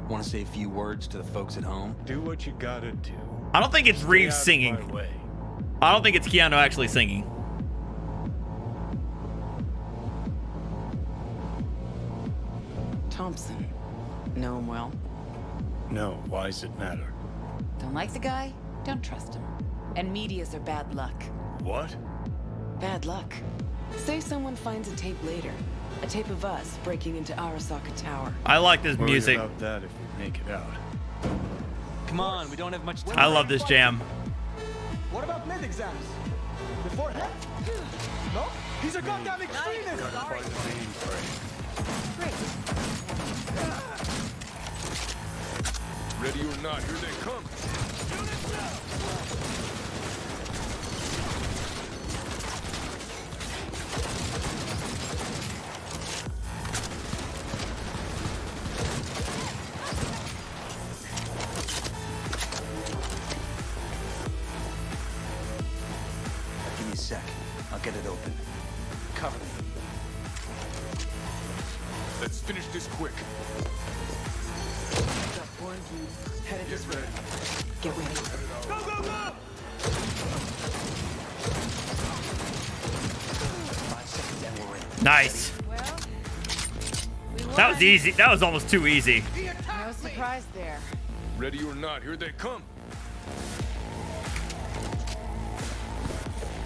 Want to say a few words to the folks at home? Do what you gotta do. I don't think it's Reeves singing. I don't think it's Keanu actually singing. Thompson. Know him well? No, why does it matter? Don't like the guy? Don't trust him. And medias are bad luck. What? Bad luck. Say someone finds a tape later. A tape of us breaking into Arasaka Tower. I like this Worry music. about that if we make it out. Come on, we don't have much time. I love this jam. What about mid exams? Beforehand? No? He's a goddamn extremist! Ready or not, here they come. Give me a sec. I'll get it open. Cover me. Let's finish this quick. Headed this way. Get ready. Go, go, go! 5 seconds and we're in. Nice. That was easy. That was almost too easy. No surprise there. Ready or not, here they come.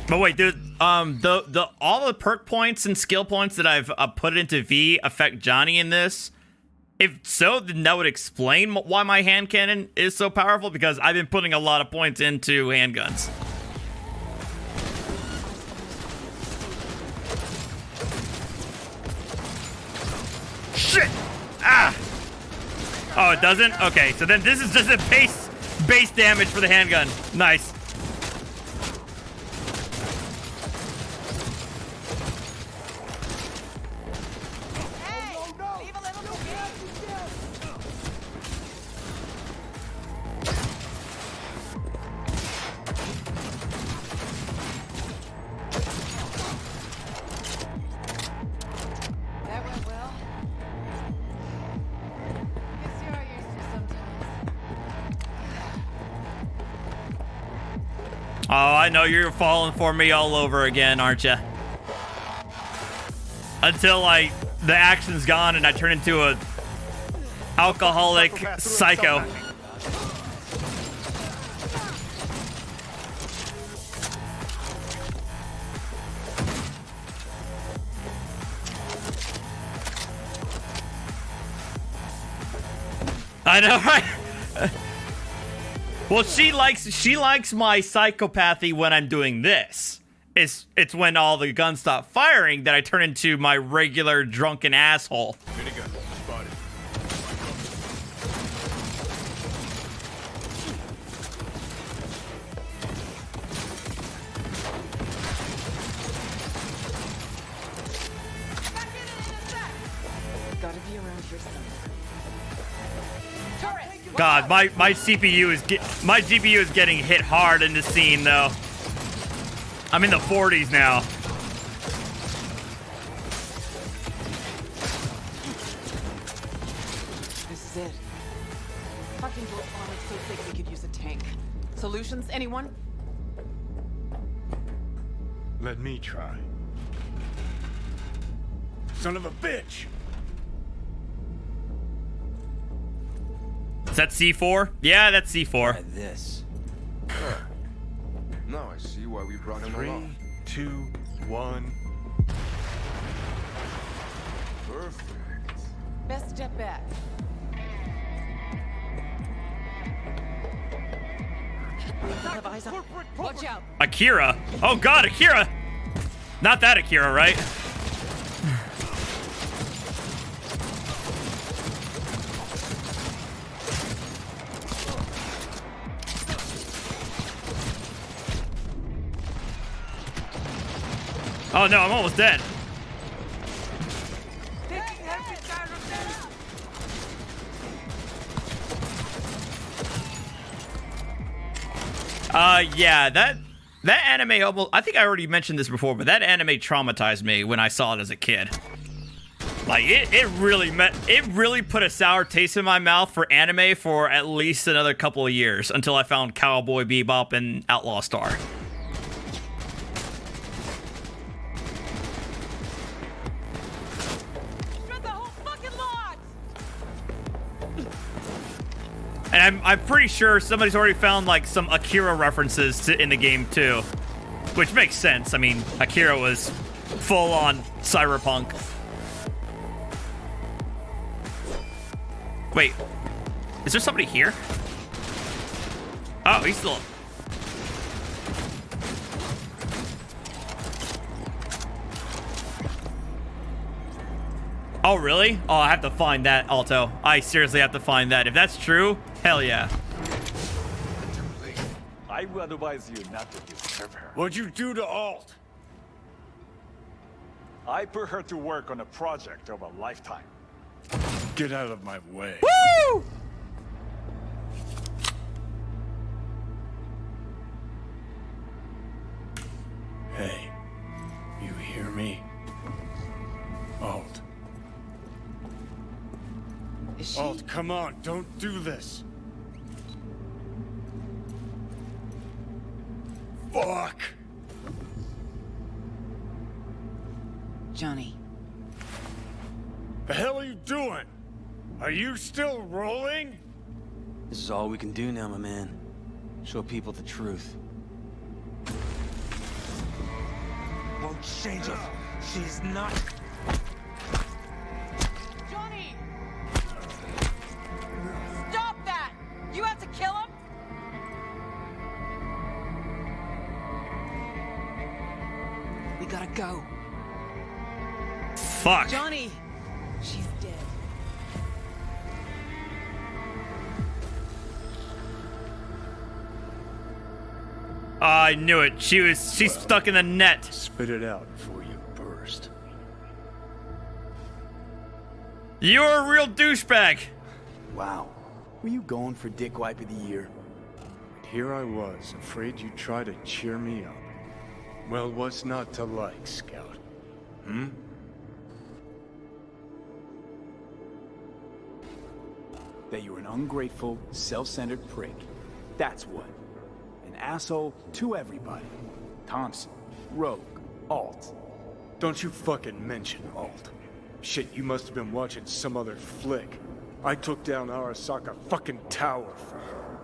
But wait, dude, all the perk points and skill points that I've put into V affect Johnny in this. If so, then that would explain why my hand cannon is so powerful, because I've been putting a lot of points into handguns. Shit! Ah! Oh, it doesn't? Okay, so then this is just a base damage for the handgun. Nice. That went well. Guess you're used to sometimes. Oh, I know you're falling for me all over again, aren't you? Until the action's gone and I turn into a alcoholic psycho. I know, right? Well, she likes my psychopathy when I'm doing this. It's when all the guns stop firing that I turn into my regular drunken asshole. Minigun spotted. Gotta be around here somewhere. God, my CPU is getting hit hard in this scene though. I'm in the 40s now. This is it. Fucking built armor so thick we could use a tank. Solutions, anyone? Let me try. Son of a bitch! Is that C4? Yeah, that's C4. Try this. Now I see why we brought him 3, along. 2, 1. Perfect. Best step back. Have eyes on. Watch out. Akira. Oh God, Akira. Not that Akira, right? Oh no, I'm almost dead. Yeah, that anime almost, I think I already mentioned this before, but that anime traumatized me when I saw it as a kid. Like it really put a sour taste in my mouth for anime for at least another couple of years until I found Cowboy Bebop and Outlaw Star. And I'm pretty sure somebody's already found like some Akira references in the game too, which makes sense. I mean, Akira was full on Cyberpunk. Wait, is there somebody here? Oh, he's still. Oh, really? Oh, I have to find that, Alto. I seriously have to find that. If that's true, hell yeah. I would advise you not to disturb her. What'd you do to Alt? I put her to work on a project of a lifetime. Get out of my way. Woo! Hey, you hear me? Alt. Is she... Alt, come on, don't do this. Fuck! Johnny. The hell are you doing? Are you still rolling? This is all we can do now, my man. Show people the truth. Won't change her. She's not. Johnny! Stop that! You have to kill him? We gotta go. Fuck. Johnny! She's dead. I knew it. She's stuck in the net. Spit it out before you burst. You're a real douchebag. Wow. Were you going for Dick Wipe of the Year? Here I was, afraid you'd try to cheer me up. Well, what's not to like, Scout? That you're an ungrateful, self-centered prick. That's what. An asshole to everybody. Thompson, Rogue, Alt. Don't you fucking mention Alt. Shit, you must have been watching some other flick. I took down Arasaka fucking tower for her.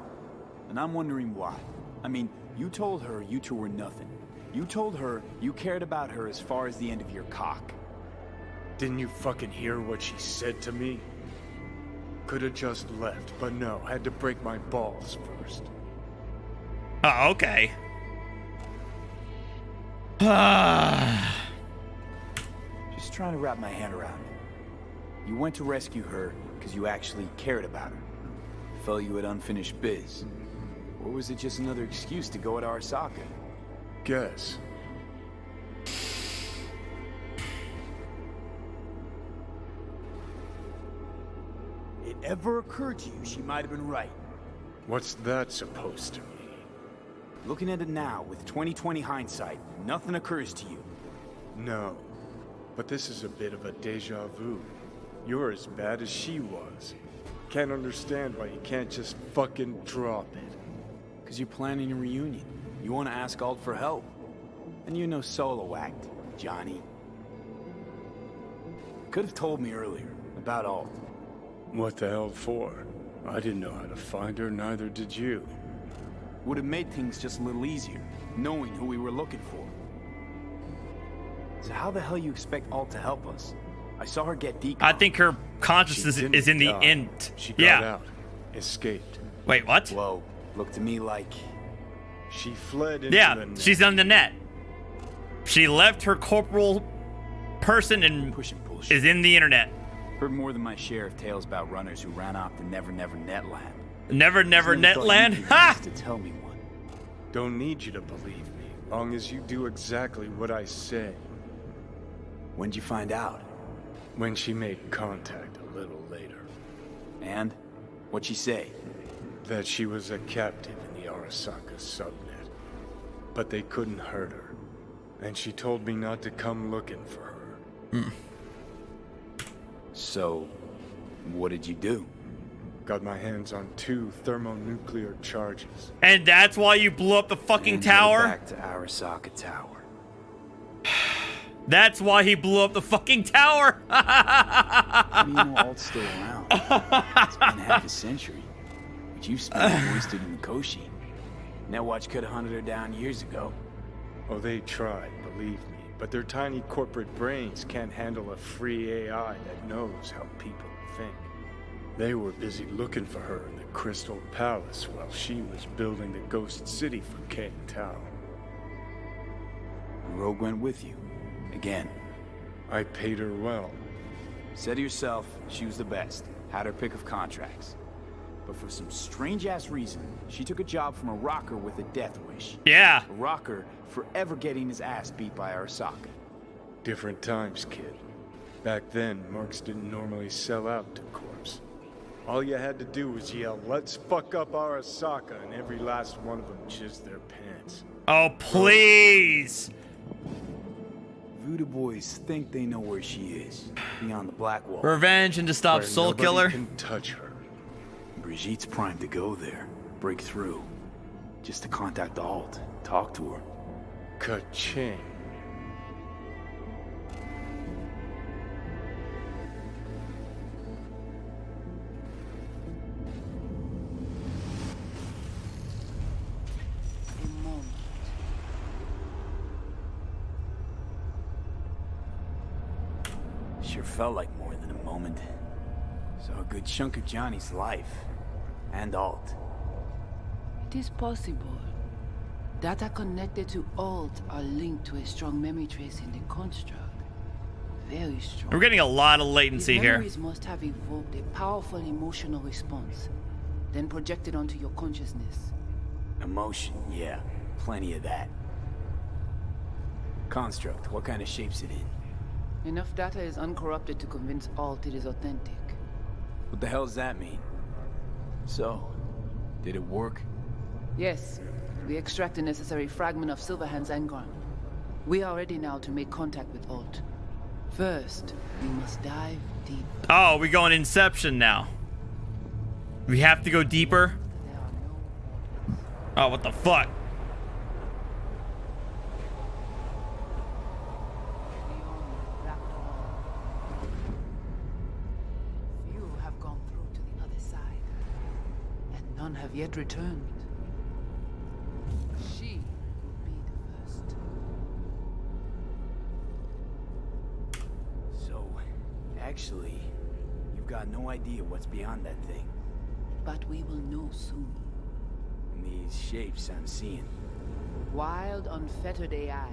And I'm wondering why. I mean, you told her you two were nothing. You told her you cared about her as far as the end of your cock. Didn't you fucking hear what she said to me? Could've just left, but no, had to break my balls first. Oh, okay. Just trying to wrap my hand around it. You went to rescue her because you actually cared about her. Felt you had unfinished biz. Or was it just another excuse to go at Arasaka? Guess. It ever occurred to you she might have been right? What's that supposed to mean? Looking at it now, with 20/20 hindsight, nothing occurs to you. No. But this is a bit of a deja vu. You're as bad as she was. Can't understand why you can't just fucking drop it. Because you're planning a reunion. You want to ask Alt for help. And you're no solo act, Johnny. Could have told me earlier about Alt. What the hell for? I didn't know how to find her, neither did you. Would have made things just a little easier, knowing who we were looking for. So how the hell you expect Alt to help us? I saw her get decom. I think her consciousness is in the end. She got out, escaped. Wait, what? Whoa, looked to me like... She fled into Yeah, the net. she's on the net. She left her corporal person and is in the internet. Heard more than my share of tales about runners who ran off to Never Never Netland. Never Never Netland? Ha! To tell me one. Don't need you to believe me, long as you do exactly what I say. When'd you find out? When she made contact a little later. And? What'd she say? That she was a captive in the Arasaka subnet. But they couldn't hurt her. And she told me not to come looking for her. So, what did you do? Got my hands on 2 thermonuclear charges. And that's why you blew up the fucking tower? Back to Arasaka Tower. That's why he blew up the fucking tower. How do you know Alt's still around? It's been half a century. But you spent wasted in Mikoshi. Netwatch could have hunted her down years ago. Oh, they tried, believe me. But their tiny corporate brains can't handle a free AI that knows how people think. They were busy looking for her in the Crystal Palace while she was building the Ghost City for King Tao. Rogue went with you. Again. I paid her well. Said to yourself, she was the best. Had her pick of contracts. but for some strange-ass reason, she took a job from a rocker with a death wish. Yeah. A rocker forever getting his ass beat by Arasaka. Different times, kid. Back then, mercs didn't normally sell out to corpse. All you had to do was yell, "Let's fuck up Arasaka," and every last one of them jizzed their pants. Oh, please! Voodoo boys think they know where she is, beyond the Black Wall. Revenge and to stop Where Soul nobody Killer. can touch her. Brigitte's primed to go there, break through, just to contact the Alt, talk to her. Ka-ching. Sure felt like more than a moment. Saw a good chunk of Johnny's life. And Alt. It is possible. Data connected to Alt are linked to a strong memory trace in the construct. Very strong. We're getting a lot of latency These here. memories must have evoked a powerful emotional response, then projected onto your consciousness. Emotion, yeah. Plenty of that. Construct, what kind of shape's it in? Enough data is uncorrupted to convince Alt it is authentic. What the hell does that mean? So, did it work? Yes, we extract the necessary fragment of Silverhand's engram. We are ready now to make contact with Alt. First, we must dive deep. Oh, we're going Inception now. We have to go deeper. Oh, what the fuck? Few have gone through to the other side, and none have yet returned. She will be the first. So, actually, you've got no idea what's beyond that thing. But we will know soon. And these shapes I'm seeing. Wild, unfettered AI,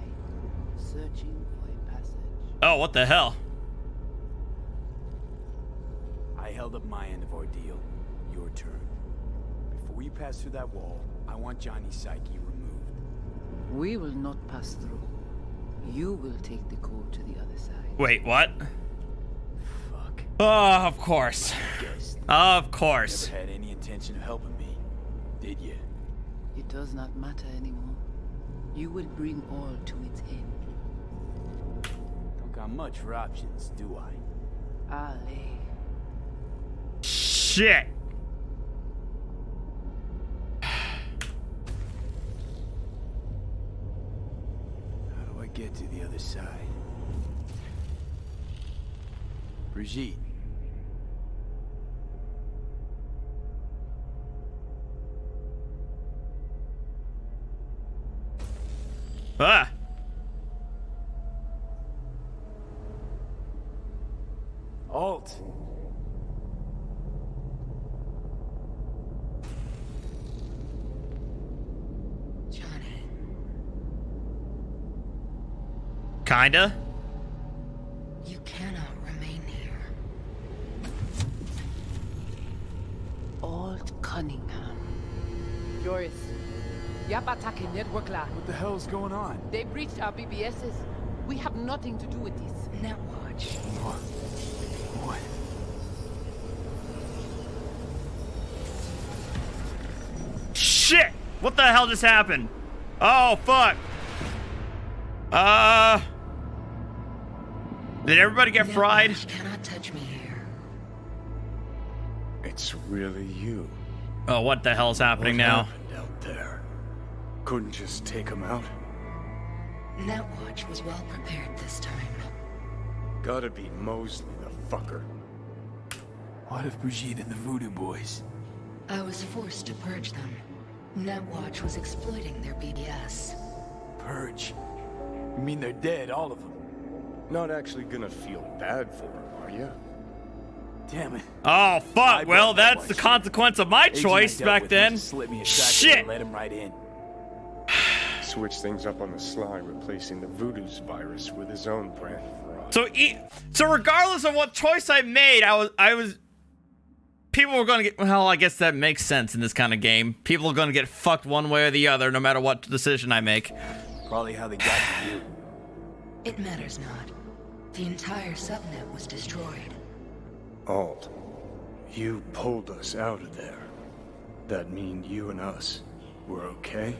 searching for a passage. Oh, what the hell? I held up my end of ordeal. Your turn. Before you pass through that wall, I want Johnny's psyche removed. We will not pass through. You will take the code to the other side. Wait, what? Fuck. Oh, of course. Of course. Never had any intention of helping me, did you? It does not matter anymore. You will bring all to its end. Don't got much for options, do I? Ale. Shit. How do I get to the other side? Brigitte. Ah. Alt. Johnny. Kinda. You cannot remain here. Alt Cunningham. Joris. Yapatake network la. What the hell's going on? They breached our BBSs. We have nothing to do with this. Netwatch. What? Shit! What the hell just happened? Oh, fuck. Did everybody get fried? Netwatch cannot touch me here. It's really you. Oh, what the hell's happening now? Happened out there? Couldn't just take him out? Netwatch was well prepared this time. Gotta be Mosley, the fucker. What if Brigitte and the Voodoo Boys? I was forced to purge them. Netwatch was exploiting their BBS. Purge? You mean they're dead, all of them? Not actually gonna feel bad for him, are you? Damn it. Oh, fuck. Well, that's the consequence of my choice back then. Shit. Let him right in. Switch things up on the sly, replacing the Voodoo's virus with his own brand of fraud. So regardless of what choice I made, I was people are gonna get. Well, I guess that makes sense in this kind of game. People are gonna get fucked one way or the other, no matter what decision I make. Probably how they got to you. It matters not. The entire subnet was destroyed. Alt, you pulled us out of there. That mean you and us, we're okay?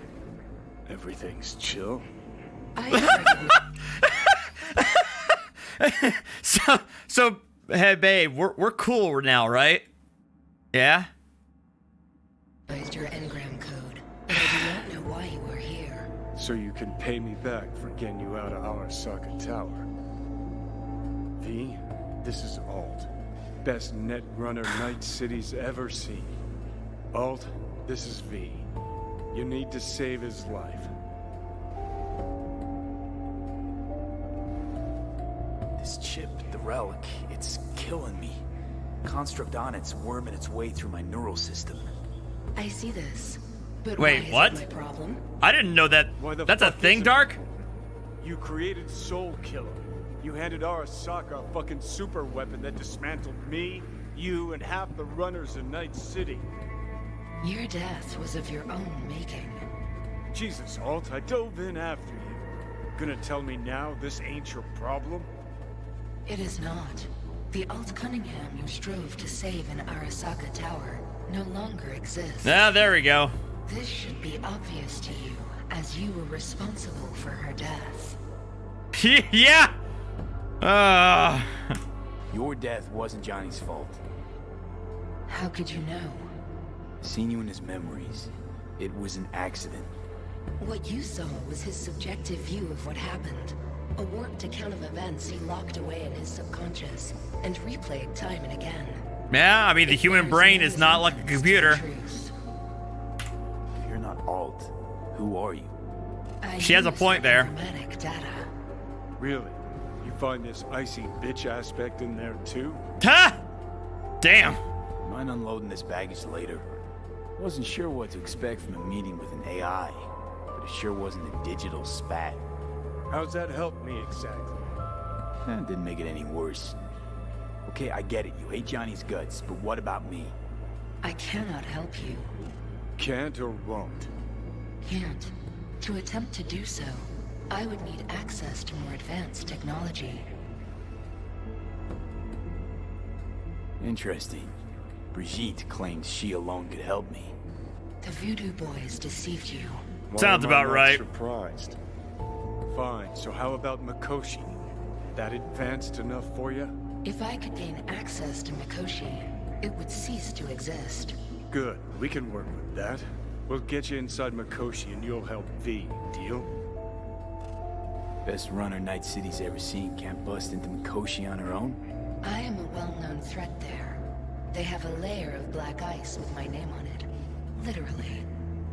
Everything's chill? So, hey, babe, we're cool now, right? Yeah? Your engram code, but I do not know why you are here. So you can pay me back for getting you out of Arasaka Tower. V, this is Alt. Best netrunner Night City's ever seen. Alt, this is V. You need to save his life. This chip, the relic, it's killing me. Construct on it's worming its way through my neural system. I see this. But wait, why what? Is that my problem? I didn't know that. That's a thing, Dark? You created Soul Killer. You handed Arasaka a fucking super weapon that dismantled me, you, and half the runners in Night City. Your death was of your own making. Jesus, Alt, I dove in after you. Gonna tell me now this ain't your problem? It is not. The Alt Cunningham you strove to save in Arasaka Tower no longer exists. Ah, there we go. This should be obvious to you, as you were responsible for her death. Yeah! Your death wasn't Johnny's fault. How could you know? Seen you in his memories. It was an accident. What you saw was his subjective view of what happened. A warped account of events he locked away in his subconscious and replayed time and again. Yeah, I mean, the human brain is not like a computer. If you're not Alt, who are you? She has a point there. Data. Really? You find this icy bitch aspect in there too? Ha! Damn. Mind unloading this baggage later? Wasn't sure what to expect from a meeting with an AI, but it sure wasn't a digital spat. How's that help me exactly? Didn't make it any worse. Okay, I get it. You hate Johnny's guts, but what about me? I cannot help you. Can't or won't? Can't. To attempt to do so, I would need access to more advanced technology. Interesting. Brigitte claims she alone could help me. The Voodoo Boys deceived you. Sounds about right. Surprised. Fine, so how about Mikoshi? That advanced enough for you? If I could gain access to Mikoshi, it would cease to exist. Good, we can work with that. We'll get you inside Mikoshi and you'll help V, deal? Best runner Night City's ever seen can't bust into Mikoshi on her own? I am a well-known threat there. They have a layer of black ice with my name on it. Literally.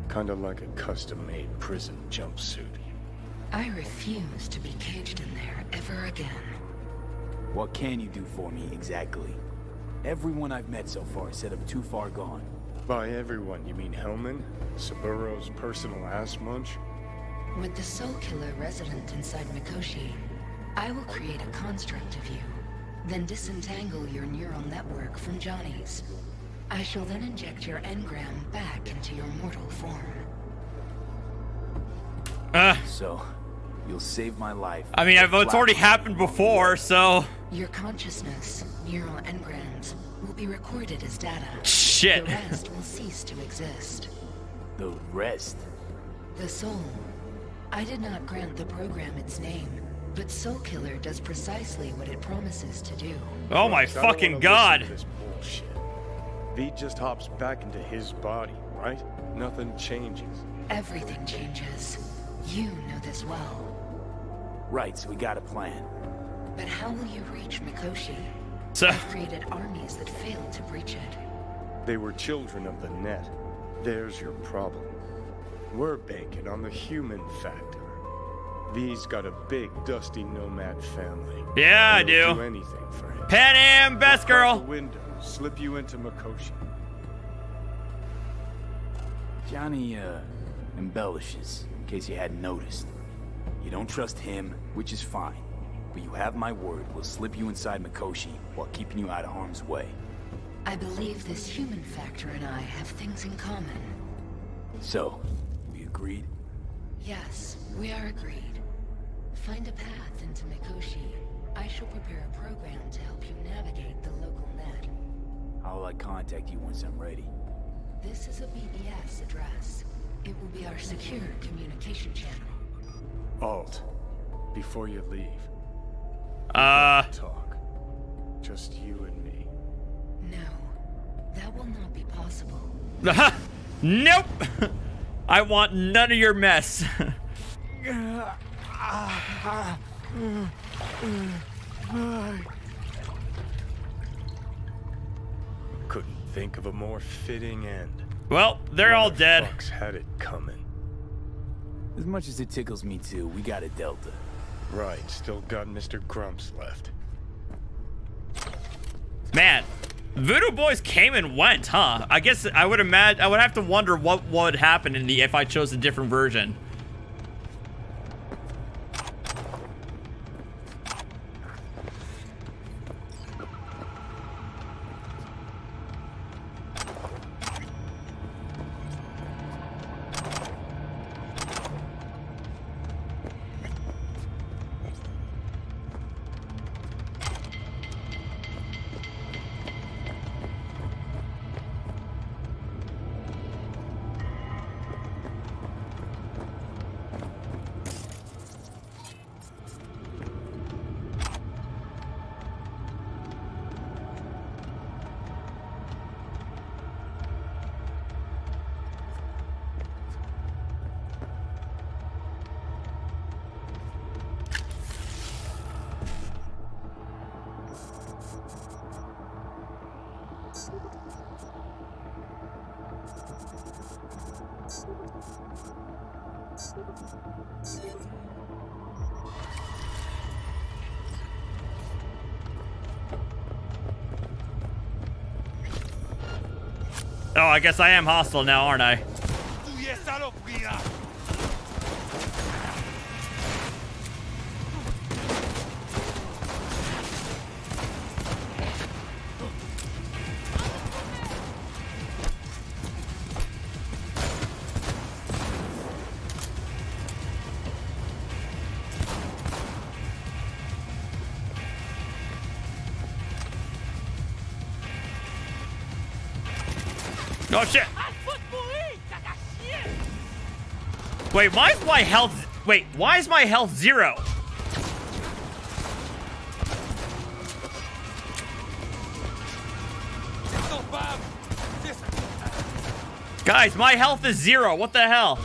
Kinda like a custom-made prison jumpsuit. I refuse to be caged in there ever again. What can you do for me, exactly? Everyone I've met so far said I'm too far gone. By everyone, you mean Hellman? Saburo's personal ass munch? With the Soul Killer resident inside Mikoshi, I will create a construct of you, then disentangle your neural network from Johnny's. I shall then inject your engram back into your mortal form. So, you'll save my life. I mean, it's already happened before, so... Your consciousness, neural engrams, will be recorded as data. Shit. The rest will cease to exist. The rest? The soul. I did not grant the program its name, but Soul Killer does precisely what it promises to do. Oh my fucking god! This bullshit. V just hops back into his body, right? Nothing changes. Everything changes. You know this well. Right, so we got a plan. But how will you reach Mikoshi? So I've created armies that failed to breach it. They were children of the net. There's your problem. We're banking on the human factor. V's got a big, dusty nomad family. Yeah, I They'll do. Anything for him. Pan Am, best girl. The window, slip you into Mikoshi. Johnny, embellishes, in case you hadn't noticed. You don't trust him, which is fine. But you have my word, we'll slip you inside Mikoshi while keeping you out of harm's way. I believe this human factor and I have things in common. So, we agreed? Yes, we are agreed. Find a path into Mikoshi. I shall prepare a program to help you navigate the local net. How will I contact you once I'm ready? This is a BES address. It will be our secure communication channel. Alt, before you leave. Talk. Just you and me. No, that will not be possible. Nope! I want none of your mess. Couldn't think of a more fitting end. Well, they're all dead. Fox had it coming. As much as it tickles me too, we got a Delta. Right, still got Mr. Grumps left. Man, Voodoo Boys came and went, huh? I guess I would imagine I would have to wonder what would happen in the if I chose a different version. Oh, I guess I am hostile now, aren't I? Oh shit! Wait, why is my health? Wait, why is my health 0? Guys, my health is 0. What the hell?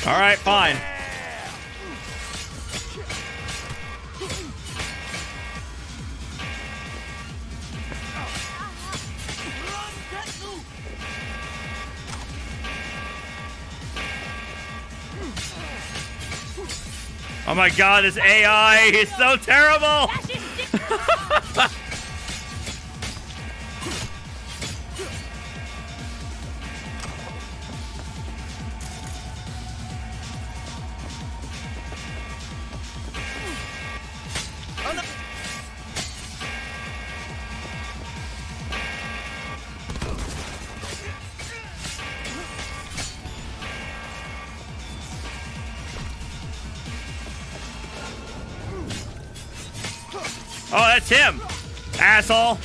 All right, fine. Oh my god, this AI is so terrible! Oh, that's him, asshole.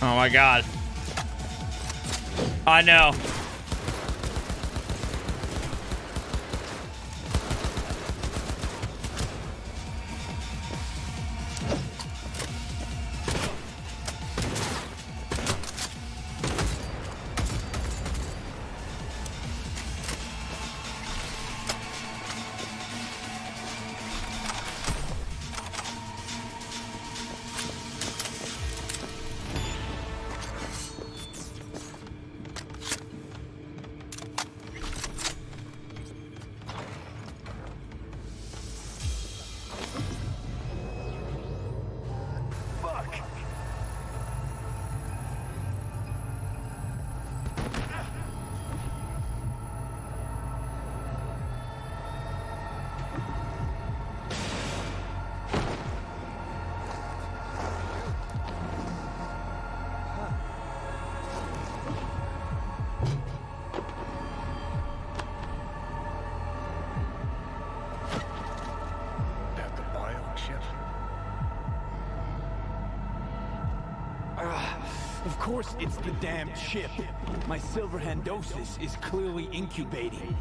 Oh my god. I know. Of course it's the damn ship. My Silverhandosis is clearly incubating.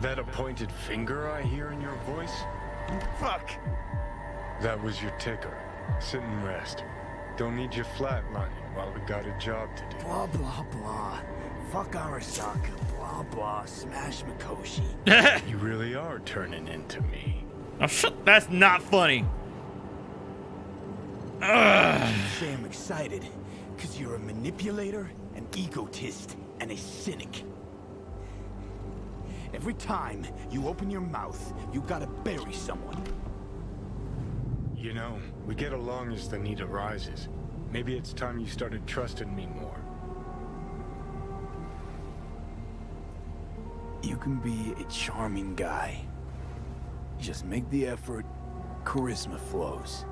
That a pointed finger I hear in your voice? Fuck! That was your ticker. Sit and rest. Don't need you flatlining while we got a job to do. Blah, blah, blah. Fuck Arasaka. Blah, blah. Smash Mikoshi. You really are turning into me. Oh, shut. That's not funny. Ugh. Say I'm excited, because you're a manipulator, an egotist, and a cynic. Every time you open your mouth, you gotta bury someone. You know, we get along as the need arises. Maybe it's time you started trusting me more. You can be a charming guy. Just make the effort, charisma flows.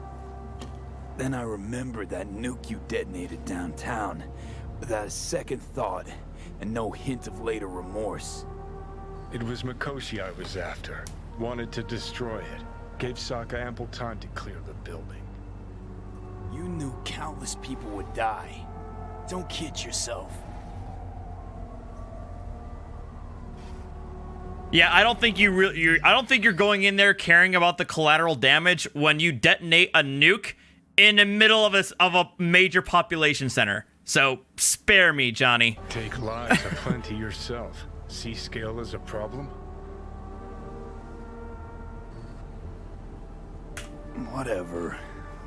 Then I remembered that nuke you detonated downtown, without a second thought, and no hint of later remorse. It was Mikoshi I was after. Wanted to destroy it. Gave Saka ample time to clear the building. You knew countless people would die. Don't kid yourself. Yeah, I don't think I don't think you're going in there caring about the collateral damage when you detonate a nuke in the middle of a major population center. So spare me, Johnny. Take lives aplenty yourself. See scale as a problem? Whatever.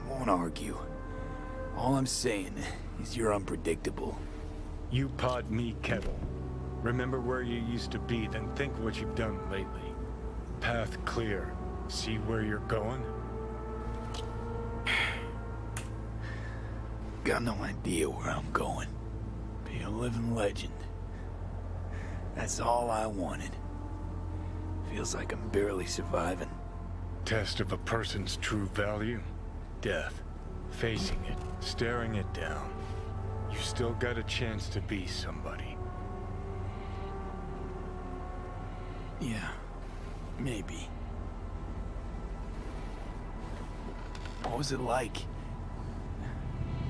Won't argue. All I'm saying is you're unpredictable. You pod me kettle. Remember where you used to be, then think what you've done lately. Path clear. See where you're going? Got no idea where I'm going. Be a living legend. That's all I wanted. Feels like I'm barely surviving. Test of a person's true value? Death. Facing it, staring it down. You still got a chance to be somebody. Yeah, maybe. What was it like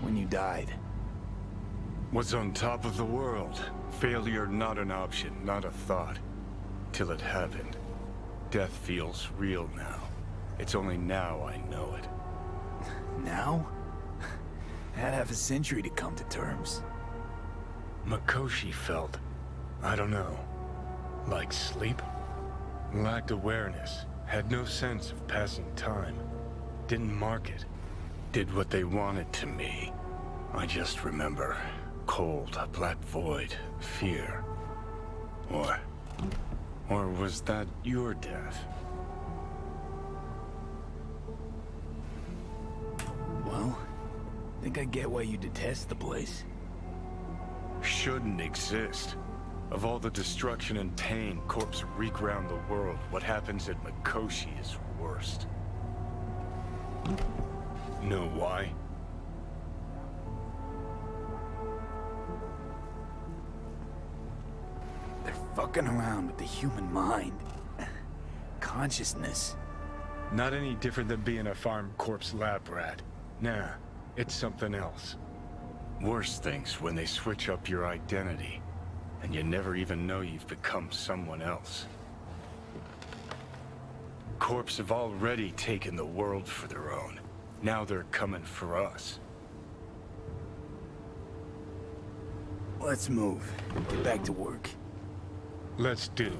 when you died? Was on top of the world. Failure not an option, not a thought. Till it happened. Death feels real now. It's only now I know it. Now? Had half a century to come to terms. Mikoshi felt, I don't know, like sleep? Lacked awareness, had no sense of passing time. Didn't mark it. Did what they wanted to me. I just remember cold, a black void, fear. Or was that your death? Well, I think I get why you detest the place. Shouldn't exist. Of all the destruction and pain corpses wreak round the world, what happens at Mikoshi is worst. Know why? They're fucking around with the human mind. Consciousness. Not any different than being a farm corpse lab rat. Nah, it's something else. Worse things when they switch up your identity, and you never even know you've become someone else. Corps have already taken the world for their own. Now they're coming for us. Let's move. Get back to work. Let's do.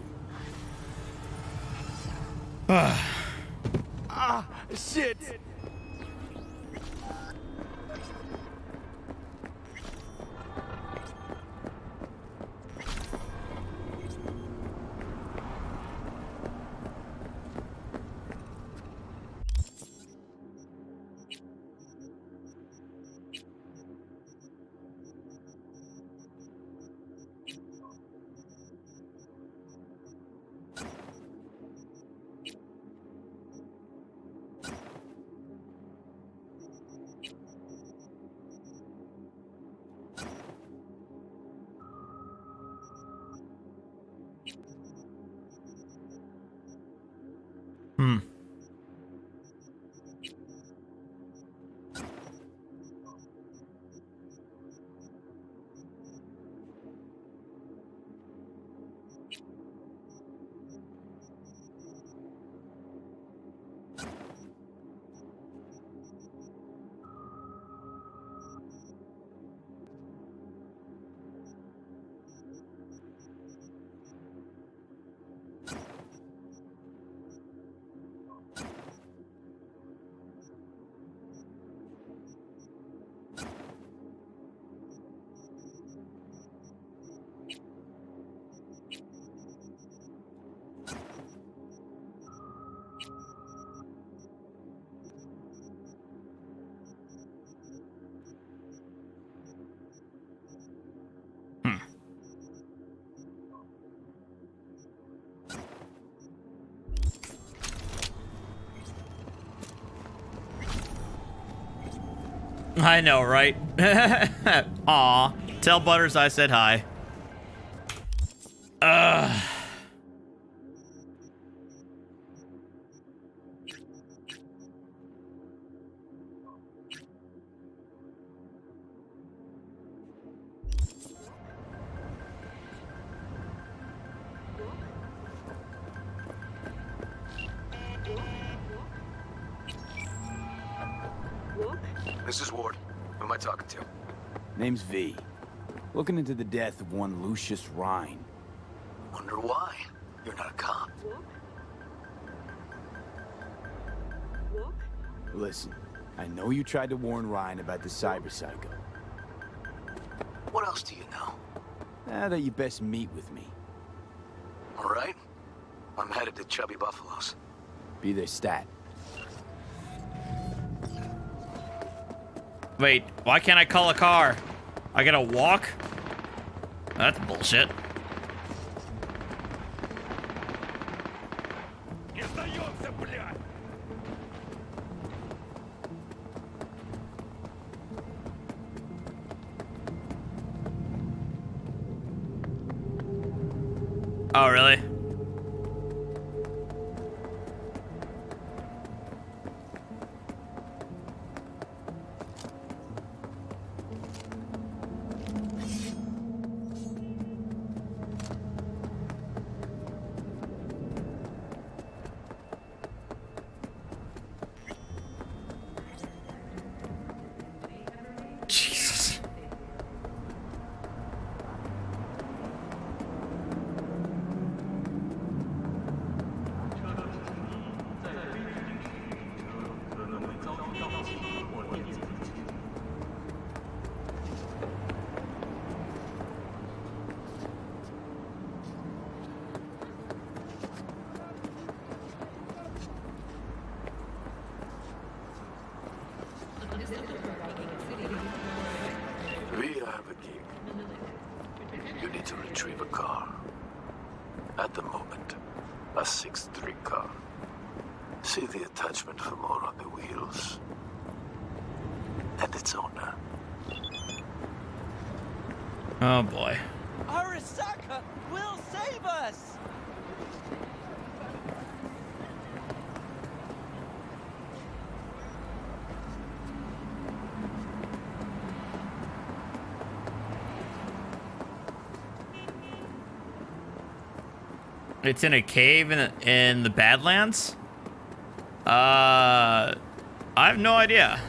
Ah, shit! I know, right? Aw. Tell Butters I said hi. This is Ward. Who am I talking to? Name's V. Looking into the death of one Lucius Rhine. Wonder why? You're not a cop. Listen, I know you tried to warn Rhine about the cyber psycho. What else do you know? That you best meet with me. All right. I'm headed to Chubby Buffalo's. Be their stat. Wait, why can't I call a car? I gotta walk? That's bullshit. Oh, really? Jesus. We have a gig. You need to retrieve a car. At the moment, a 6'3" car. See the attachment for more on the wheels. And its owner. Oh boy. Arasaka will save us! It's in a cave in the Badlands? I have no idea.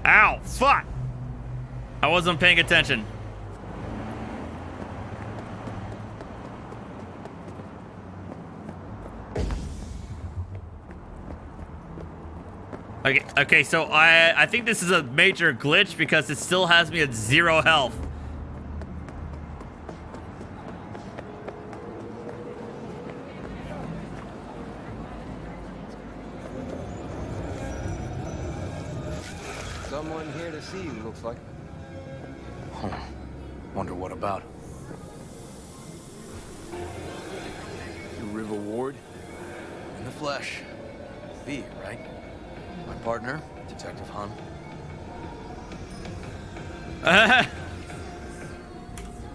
Ow, fuck! I wasn't paying attention. Okay, so I think this is a major glitch because it still has me at 0 health. Someone here to see you, looks like. Huh. Wonder what about. You River Ward? In the flesh. V, right? My partner, Detective Han.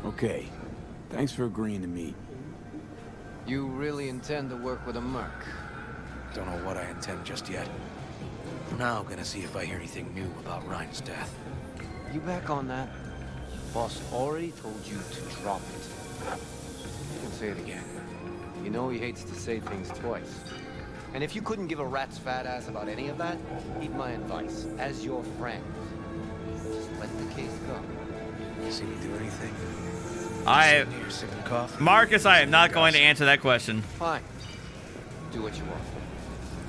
Okay. Thanks for agreeing to meet. You really intend to work with a merc? Don't know what I intend just yet. For now, gonna see if I hear anything new about Ryan's death. You back on that? Boss already told you to drop it. You can say it again. You know he hates to say things twice. And if you couldn't give a rat's fat ass about any of that, heed my advice. As your friend, just let the case go. You see me do anything? Marcus, I am not going to answer that question. Fine. Do what you want.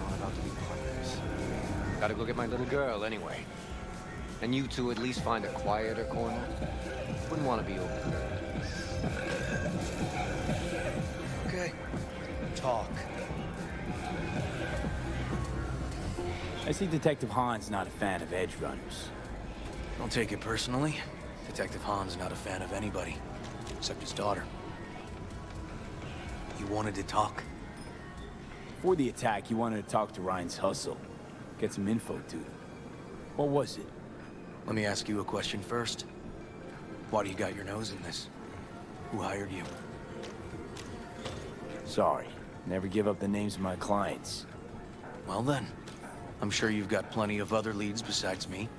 I'm not about to be partners. Gotta go get my little girl anyway. And you two at least find a quieter corner. Wouldn't want to be open. Okay. Talk. I see Detective Han's not a fan of edge runners. Don't take it personally. Detective Han's not a fan of anybody, except his daughter. You wanted to talk? Before the attack, you wanted to talk to Ryan's hustle. Get some info, too. What was it? Let me ask you a question first. Why do you got your nose in this? Who hired you? Sorry. Never give up the names of my clients. Well then, I'm sure you've got plenty of other leads besides me.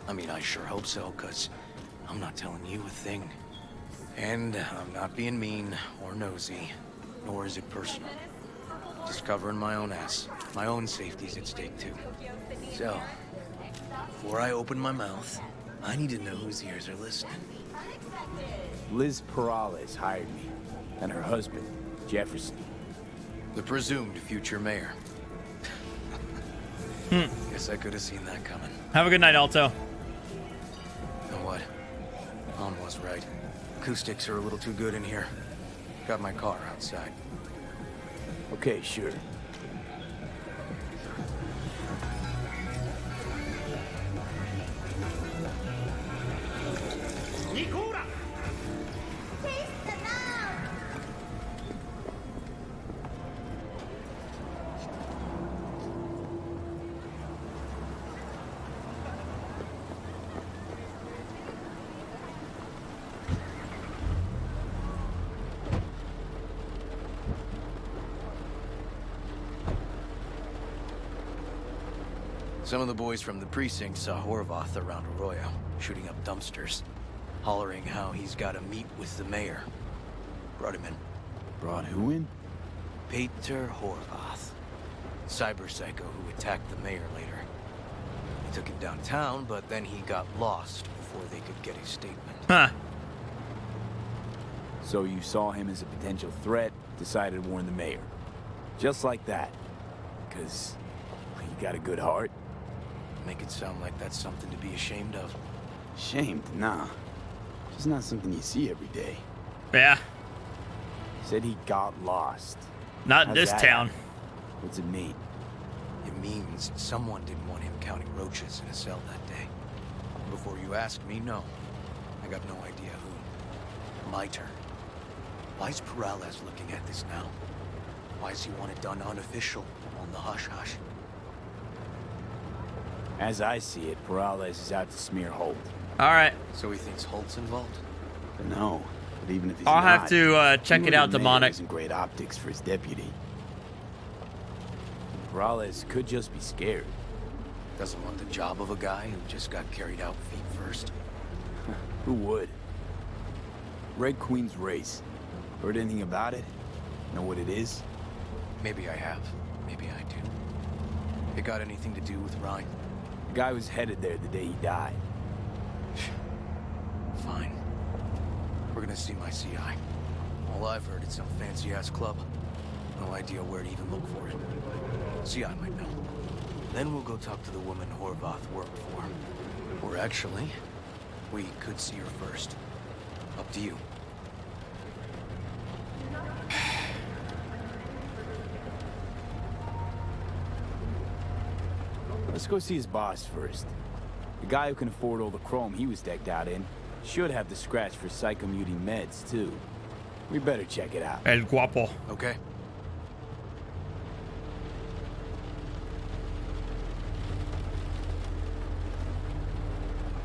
I mean, I sure hope so, because I'm not telling you a thing. And I'm not being mean or nosy, nor is it personal. Just covering my own ass. My own safety's at stake, too. So, before I open my mouth, I need to know whose ears are listening. Liz Perales hired me, and her husband, Jefferson. The presumed future mayor. Guess I could have seen that coming. Have a good night, Alto. You know what? Mom was right. Acoustics are a little too good in here. Got my car outside. Okay, sure. Some of the boys from the precinct saw Horvath around Arroyo, shooting up dumpsters, hollering how he's got to meet with the mayor. Brought him in. Brought who in? Peter Horvath, cyber psycho who attacked the mayor later. They took him downtown, but then he got lost before they could get his statement. Huh. So you saw him as a potential threat, decided to warn the mayor. Just like that. Because you got a good heart. Make it sound like that's something to be ashamed of. Ashamed? Nah. Just not something you see every day. Yeah. Said he got lost. Not in How's this that town. happen? What's it mean? It means someone didn't want him counting roaches in a cell that day. Before you ask me, no. I got no idea who. My turn. Why's Perales looking at this now? Why's he want it done unofficial, on the hush-hush? As I see it, Peralez is out to smear Holt. All right. So he thinks Holt's involved? No, but even if he's I'll not, have to check it out, Demonic. Isn't great optics for his deputy. Peralez could just be scared. Doesn't want the job of a guy who just got carried out feet first. Who would? Red Queen's race. Heard anything about it? Know what it is? Maybe I have. Maybe I do. It got anything to do with Ryan? The guy was headed there the day he died. Fine. We're gonna see my CI. All I've heard is some fancy-ass club. No idea where to even look for it. CI might know. Then we'll go talk to the woman Horvath worked for. Or actually, we could see her first. Up to you. Let's go see his boss first. The guy who can afford all the chrome he was decked out in should have the scratch for psychomuting meds, too. We better check it out. El Guapo. Okay.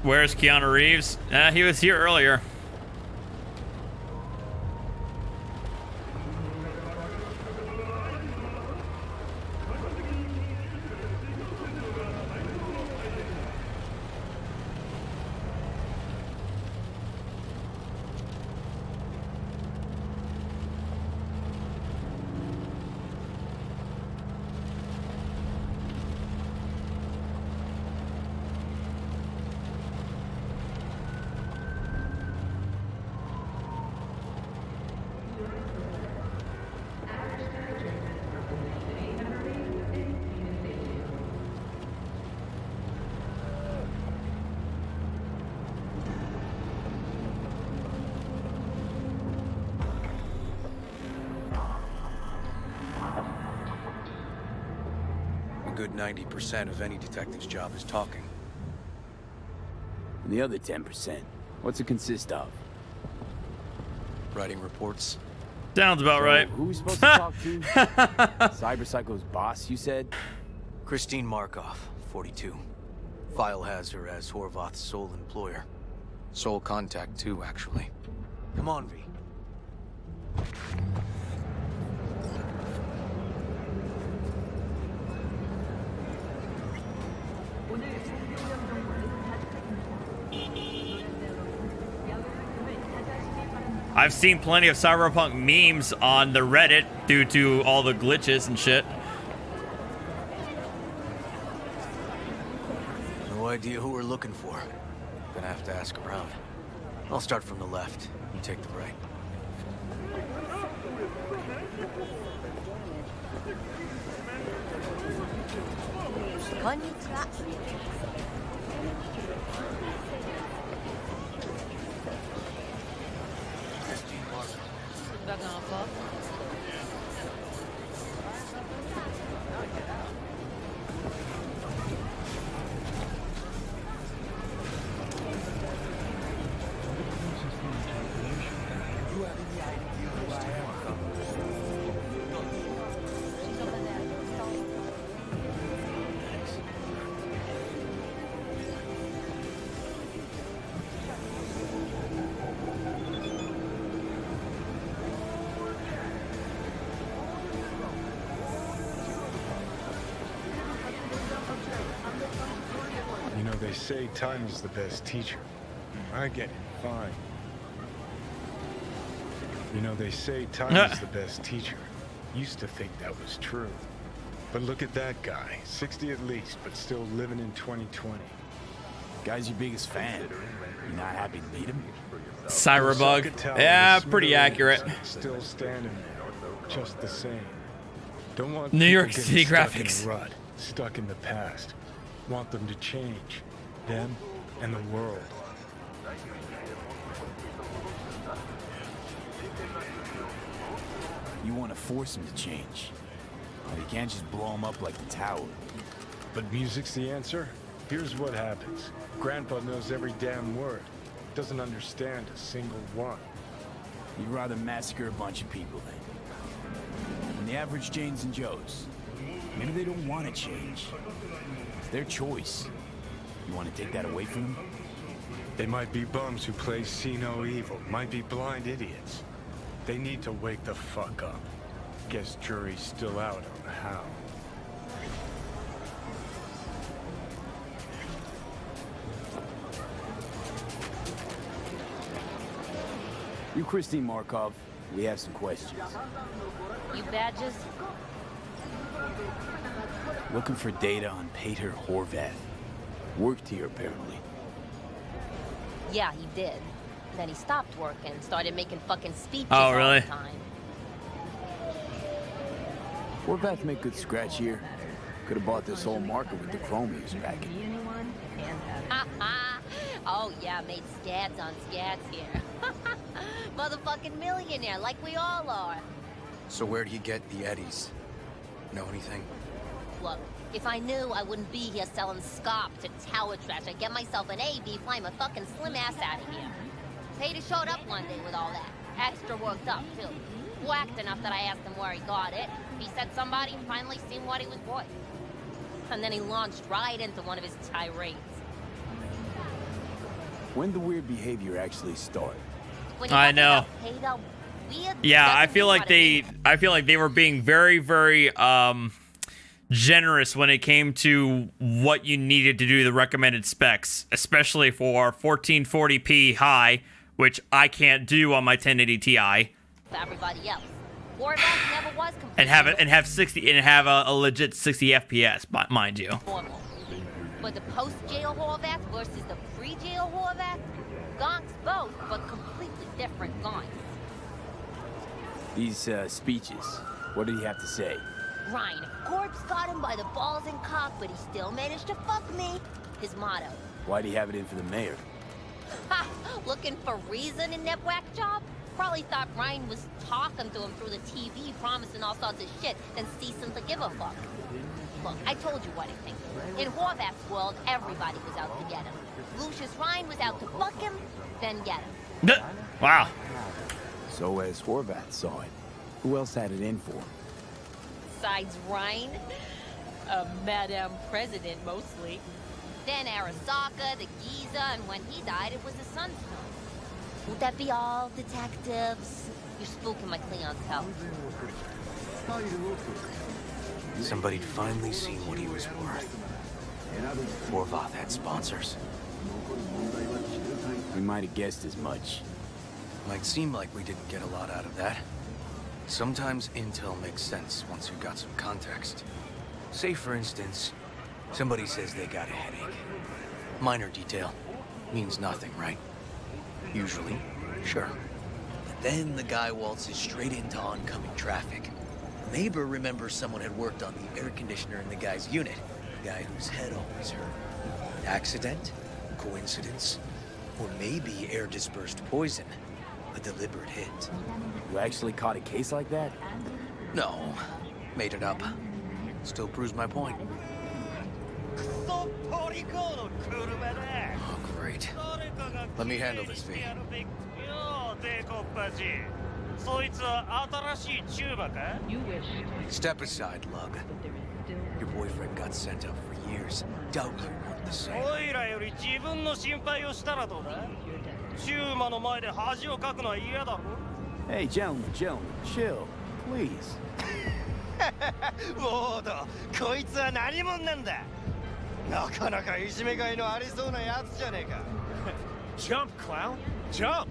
Where's Keanu Reeves? He was here earlier. A good 90% of any detective's job is talking. And the other 10%, what's it consist of? Writing reports. Sounds about right. Who are we supposed to talk to? Cyberpsycho's boss, you said? Christine Markov, 42. File has her as Horvath's sole employer. Sole contact, too, actually. Come on, V. I've seen plenty of Cyberpunk memes on the Reddit due to all the glitches and shit. No idea who we're looking for. Gonna have to ask around. I'll start from the left. You take the right. You know, they say time is the best teacher. I get it, fine. You know, they say time is the best teacher. Used to think that was true. But look at that guy, 60 at least, but still living in 2020. Guy's your biggest fan. You're not happy to meet him? Cyberbug. Yeah, pretty accurate. Still standing there, just the same. Don't want New York people City getting graphics. Stuck in a rut, stuck in the past. Want them to change, them and the world. You want to force him to change. But you can't just blow him up like the tower. But music's the answer? Here's what happens. Grandpa knows every damn word. Doesn't understand a single one. You'd rather massacre a bunch of people then. And the average Janes and Joes. Maybe they don't want to change. It's their choice. You want to take that away from them? They might be bums who play see no evil, might be blind idiots. They need to wake the fuck up. Guess jury's still out on how. You, Christine Markov, we have some questions. You badges? Looking for data on Peter Horvath. Worked here, apparently. Yeah, he did. Then he stopped working, started making fucking speeches Oh, really? all the time. Horvath make good scratch here. Could have bought this whole market with the chrome he was packing. Oh yeah, made scads on scads here. Motherfucking millionaire, like we all are. So where'd he get the eddies? Know anything? Look, if I knew, I wouldn't be here selling scop to tower trash. I'd get myself an AV, fly my fucking slim ass out of here. Peter showed up one day with all that. Extra worked up, too. Whacked enough that I asked him where he got it. He said somebody finally seen what he was worth. And then he launched right into one of his tirades. When the weird behavior actually start? I know. Peter, weird Yeah, I doesn't feel mean like what they were being very, very generous when it came to what you needed to do the recommended specs, especially for 1440p high, which I can't do on my 1080 Ti. For everybody else. Horvath never was complete. And have a legit 60 FPS, mind you. Normal. But the post-jail Horvath versus the pre-jail Horvath, gonks both, but completely different gonks. These speeches, what did he have to say? Ryan, Corpse got him by the balls and cock, but he still managed to fuck me. His motto. Why'd he have it in for the mayor? Ha! Looking for reason in that whack job? Probably thought Ryan was talking to him through the TV, promising all sorts of shit, then ceasing to give a fuck. Look, I told you what I think. In Horvath's world, everybody was out to get him. Lucius Ryan was out to fuck him, then get him. Wow. So as Horvath saw it, who else had it in for him? Besides Ryan, Madame President mostly. Then Arasaka, the Giza, and when he died, it was his son's son. Would that be all, detectives? You're spooking my clientele. Somebody'd finally seen what he was worth. Horvath had sponsors. We might have guessed as much. Might seem like we didn't get a lot out of that. Sometimes intel makes sense once you've got some context. Say, for instance, somebody says they got a headache. Minor detail. Means nothing, right? Usually, sure. But then the guy waltzes straight into oncoming traffic. Neighbor remembers someone had worked on the air conditioner in the guy's unit. The guy whose head always hurt. Accident? Coincidence? Or maybe air-dispersed poison. A deliberate hit. You actually caught a case like that? No. Made it up. Still proves my point. Oh, great. Let me handle this, V. You wish. Step aside, Lug. Your boyfriend got sent up for years. Doubt you want the same. Hey, gentlemen, chill, please. ウォード、こいつは何者なんだ。なかなかいじめがいのありそうなやつじゃねえか。Jump, clown! Jump!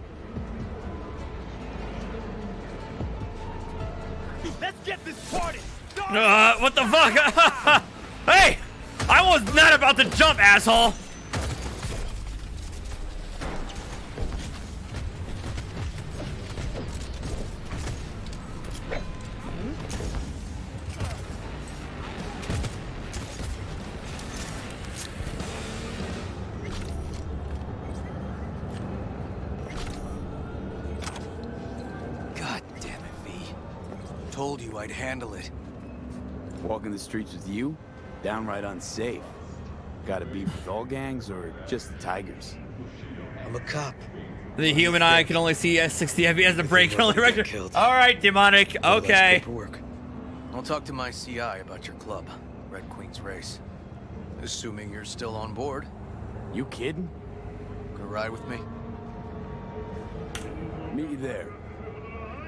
Let's get this party started! What the fuck? Hey! I was not about to jump, asshole! Told you I'd handle it. Walking the streets with you? Downright unsafe. Got a beef with all gangs or just the Tigers? I'm a cop. The human eye can only see 60 FPS. The brain can only record. All right, demonic. Okay. Paperwork. I'll talk to my CI about your club, Red Queen's Race. Assuming you're still on board. You kidding? Gonna ride with me? Meet you there.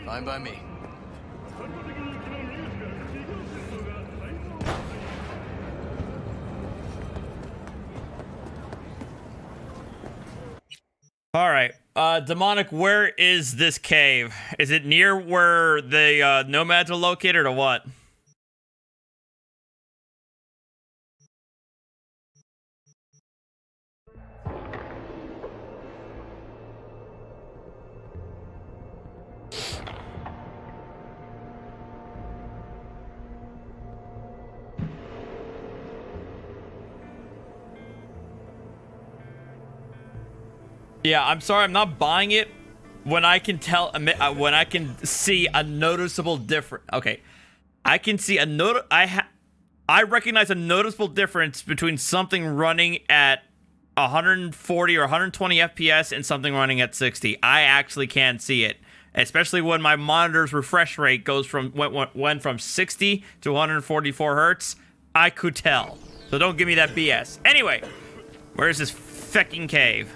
Fine by me. All right. Demonic, where is this cave? Is it near where the nomads are located or what? Yeah, I'm sorry, I'm not buying it when I can tell, when I can see a noticeable difference. Okay, I can see a I recognize a noticeable difference between something running at 140 or 120 FPS and something running at 60. I actually can see it, especially when my monitor's refresh rate goes from went from 60 to 144 hertz. I could tell. So don't give me that BS. Anyway, where's this fecking cave?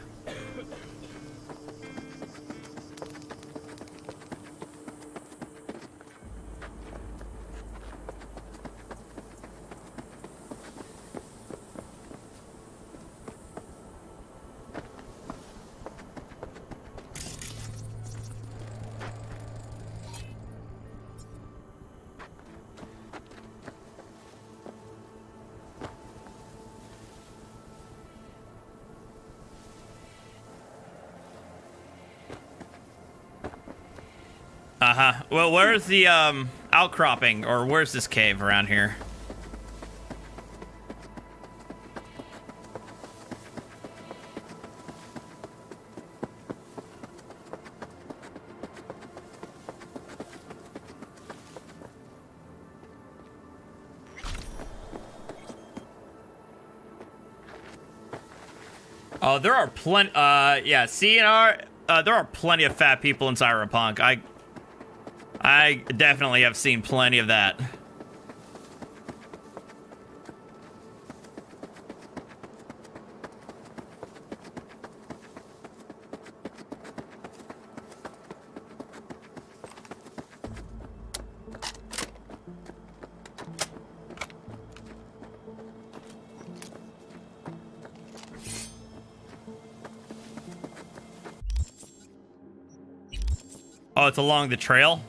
Uh-huh. Well, where's the outcropping, or where's this cave around here? Oh, there are plenty. Yeah, CNR. There are plenty of fat people in Cyberpunk. I definitely have seen plenty of that. Oh, it's along the trail?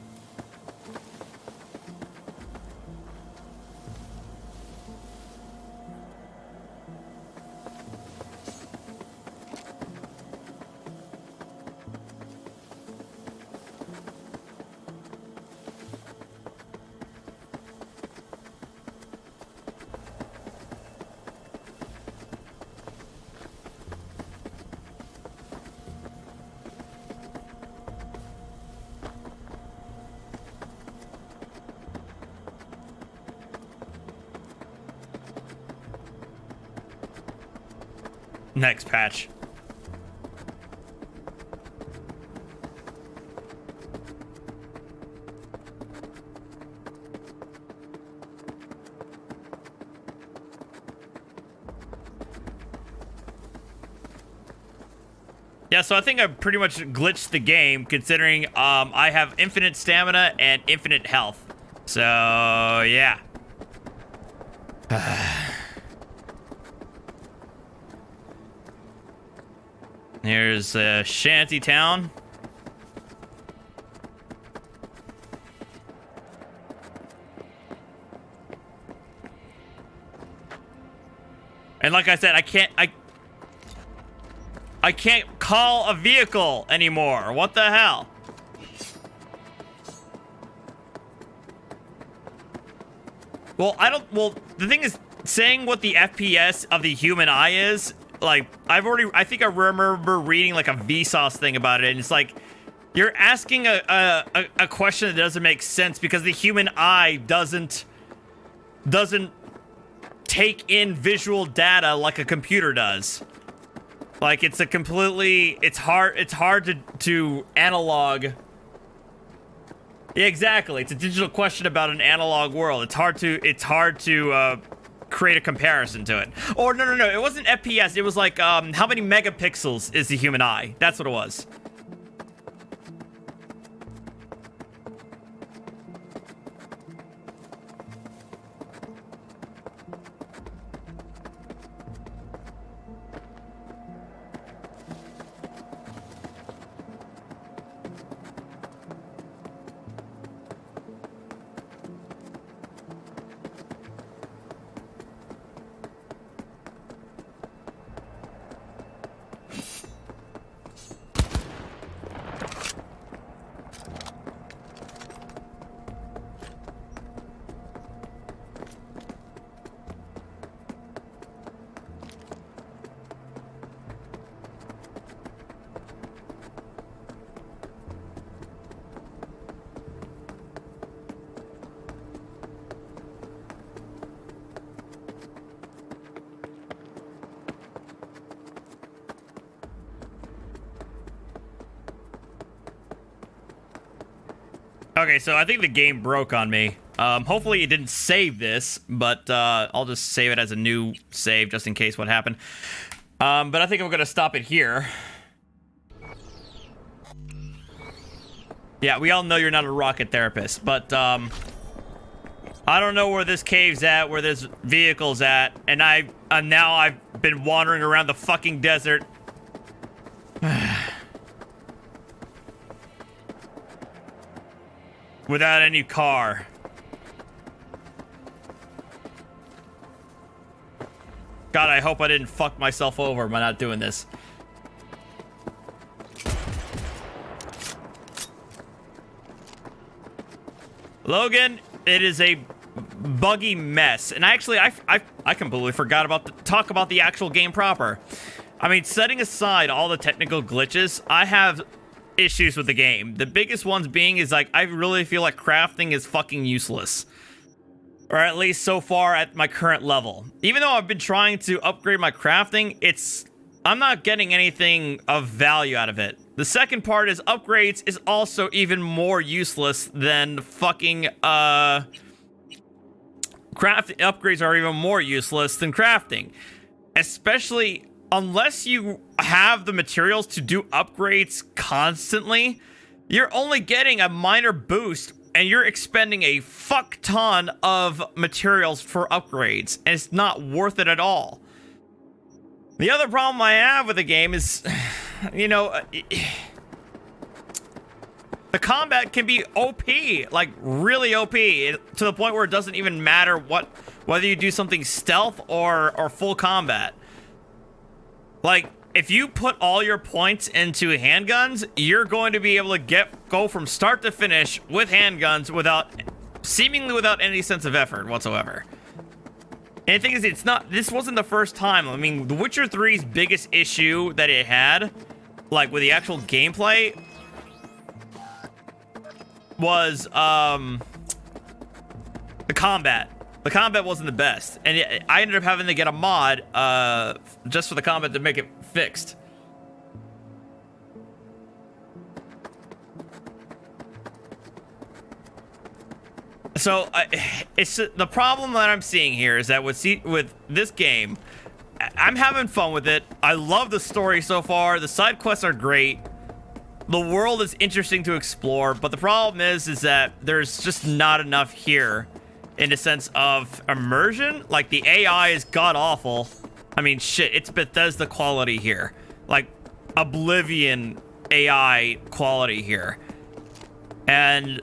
Next patch. Yeah, so I think I pretty much glitched the game, considering I have infinite stamina and infinite health. So, yeah. Here's Shanty Town. And like I said, I can't call a vehicle anymore. What the hell? Well, the thing is, saying what the FPS of the human eye is, like, I think I remember reading like a Vsauce thing about it, and it's like, you're asking a question that doesn't make sense because the human eye doesn't take in visual data like a computer does. Like, it's hard to analog. Yeah, exactly. It's a digital question about an analog world. It's hard to create a comparison to it. Or no, it wasn't FPS. It was like, how many megapixels is the human eye? That's what it was. Okay, so I think the game broke on me. Hopefully it didn't save this, but I'll just save it as a new save just in case what happened. But I think I'm gonna stop it here. Yeah, we all know you're not a rocket therapist, but I don't know where this cave's at, where this vehicle's at, and now I've been wandering around the fucking desert. Without any car. God, I hope I didn't fuck myself over by not doing this. Logan, it is a buggy mess. And actually, I completely forgot about talk about the actual game proper. I mean, setting aside all the technical glitches, I have issues with the game. The biggest ones being is like, I really feel like crafting is fucking useless. Or at least so far at my current level. Even though I've been trying to upgrade my crafting, I'm not getting anything of value out of it. The second part is upgrades is also even more useless than fucking, upgrades are even more useless than crafting. Especially unless you have the materials to do upgrades constantly, you're only getting a minor boost and you're expending a fuck ton of materials for upgrades, and it's not worth it at all. The other problem I have with the game is, you know, the combat can be OP, like really OP, to the point where it doesn't even matter whether you do something stealth or full combat. Like, if you put all your points into handguns, you're going to be able to go from start to finish with handguns seemingly without any sense of effort whatsoever. And the thing is, this wasn't the first time. I mean, The Witcher 3's biggest issue that it had, like with the actual gameplay, was the combat. The combat wasn't the best, and I ended up having to get a mod just for the combat to make it fixed. So it's the problem that I'm seeing here is that with this game, I'm having fun with it. I love the story so far. The side quests are great. The world is interesting to explore, but the problem is that there's just not enough here in the sense of immersion. Like, the AI is god-awful. I mean, shit, it's Bethesda quality here. Like, Oblivion AI quality here. And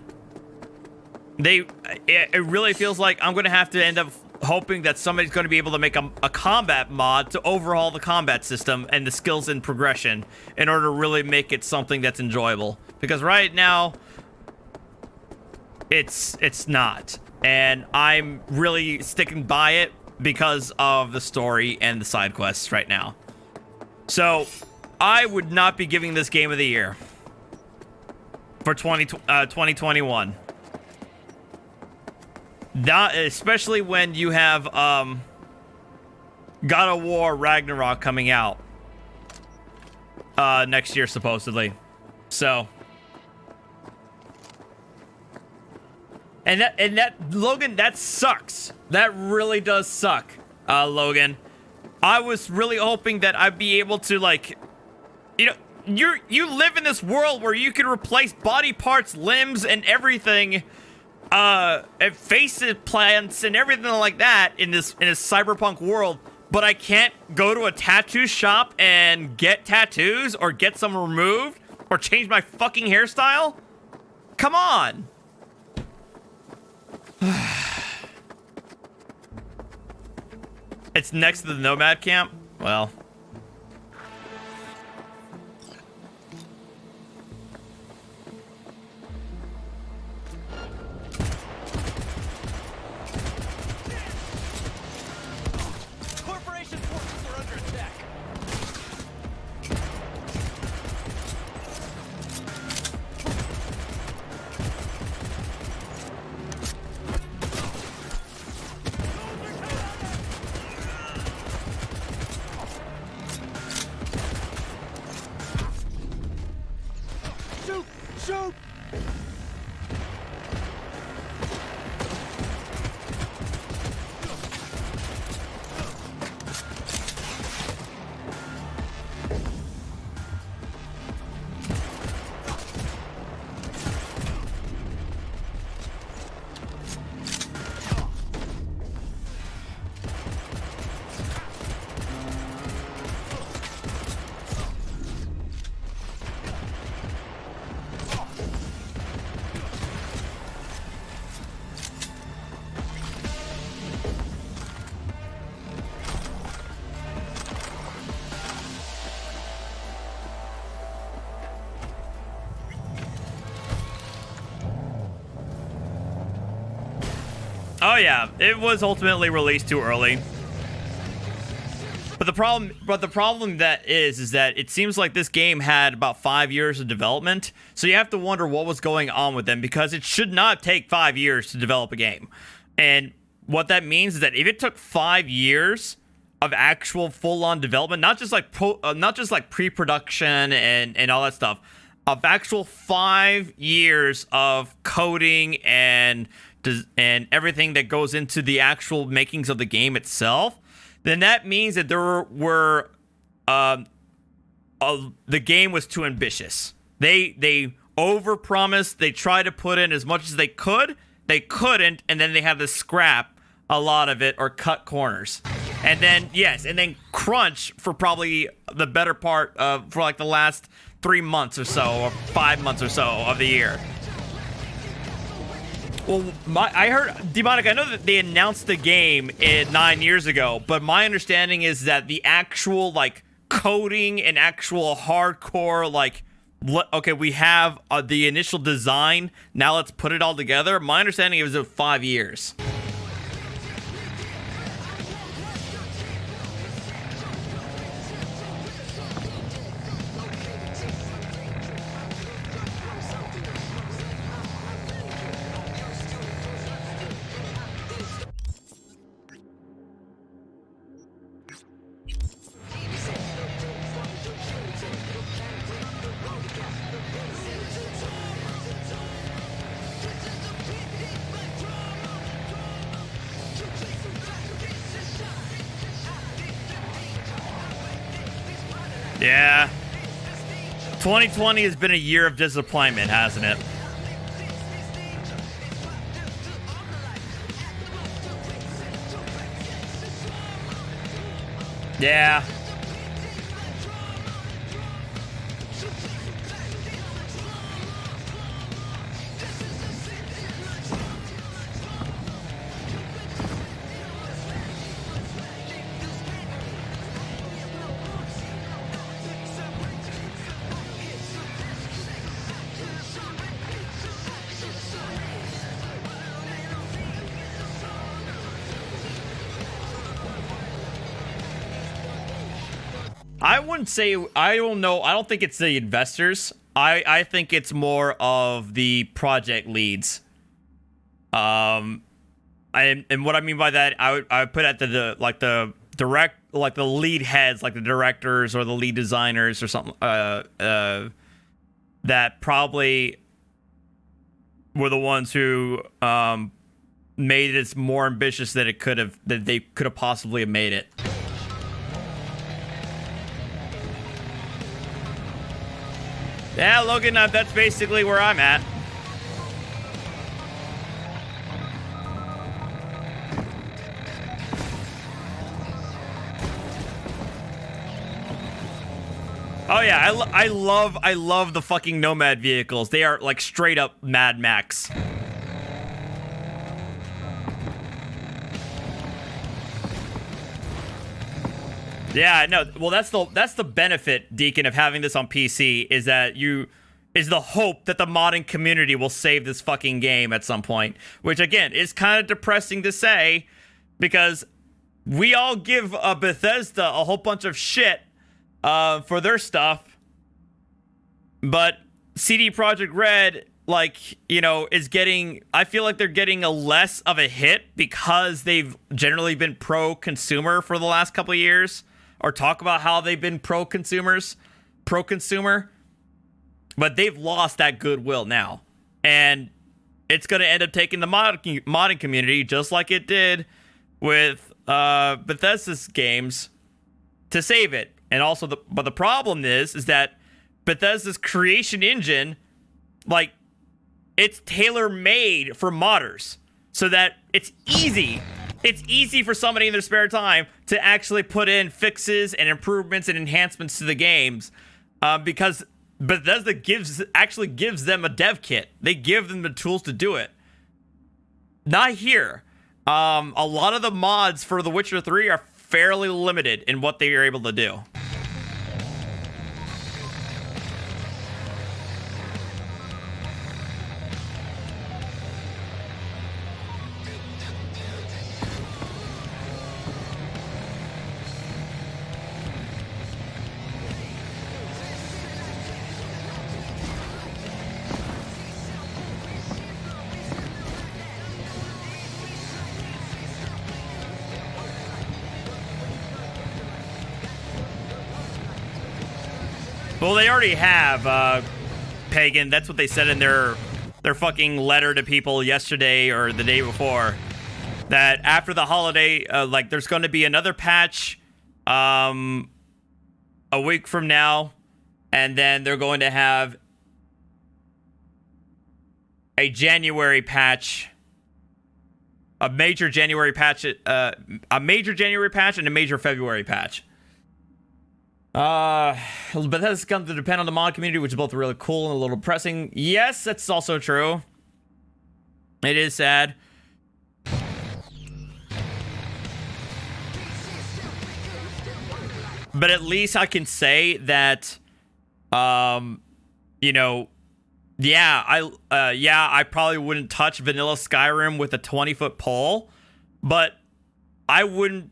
it really feels like I'm going to have to end up hoping that somebody's going to be able to make a combat mod to overhaul the combat system and the skills and progression in order to really make it something that's enjoyable. Because right now, it's not. And I'm really sticking by it because of the story and the side quests right now. So, I would not be giving this Game of the Year for 2021. Especially when you have God of War Ragnarok coming out next year, supposedly. So, And that Logan, that sucks. That really does suck, Logan. I was really hoping that I'd be able to, like, you know, you live in this world where you can replace body parts, limbs, and everything, and face plants and everything like that in this cyberpunk world. But I can't go to a tattoo shop and get tattoos or get some removed or change my fucking hairstyle. Come on. It's next to the Nomad camp? Well. Corporation forces are under attack. Shoot! Shoot! Oh yeah, it was ultimately released too early. But the problem that is that it seems like this game had about 5 years of development. So you have to wonder what was going on with them, because it should not take 5 years to develop a game. And what that means is that if it took 5 years of actual full-on development, not just like pre-production and all that stuff, of actual 5 years of coding and everything that goes into the actual makings of the game itself, then that means that there were the game was too ambitious. They overpromised. They tried to put in as much as they could. They couldn't, and then they had to scrap a lot of it or cut corners. And then crunch for probably the better part of for like the last 3 months or so, or 5 months or so of the year. Well, I heard, Demonic, I know that they announced the game 9 years ago, but my understanding is that the actual, like, coding and actual hardcore, like, okay, we have the initial design, now let's put it all together. My understanding is it was 5 years. Yeah. 2020 has been a year of disappointment, hasn't it? Yeah. I wouldn't say, I don't know. I don't think it's the investors. I think it's more of the project leads. And what I mean by that, I would put at the lead heads, like the directors or the lead designers or something, that probably were the ones who made it more ambitious than they could have possibly have made it. Yeah, Logan, that's basically where I'm at. Oh yeah, I love the fucking Nomad vehicles. They are like straight up Mad Max. Yeah, no. Well, that's the benefit, Deacon, of having this on PC is that is the hope that the modding community will save this fucking game at some point. Which again is kind of depressing to say, because we all give Bethesda a whole bunch of shit for their stuff, but CD Projekt Red, like, you know, is getting, I feel like they're getting a less of a hit because they've generally been pro-consumer for the last couple of years, or talk about how they've been pro-consumer, but they've lost that goodwill now, and it's going to end up taking the modding community, just like it did with Bethesda's games, to save it. And also, but the problem is that Bethesda's creation engine, like, it's tailor-made for modders, so that it's easy. It's easy for somebody in their spare time to actually put in fixes and improvements and enhancements to the games, because Bethesda actually gives them a dev kit. They give them the tools to do it. Not here. A lot of the mods for The Witcher 3 are fairly limited in what they are able to do. Well, they already have, Pagan. That's what they said in their fucking letter to people yesterday or the day before. That after the holiday, like, there's going to be another patch a week from now. And then they're going to have a January patch. A major January patch, and a major February patch. But that's come to depend on the mod community, which is both really cool and a little depressing. Yes, that's also true. It is sad. But at least I can say that, you know, yeah, I probably wouldn't touch vanilla Skyrim with a 20-foot pole, but I wouldn't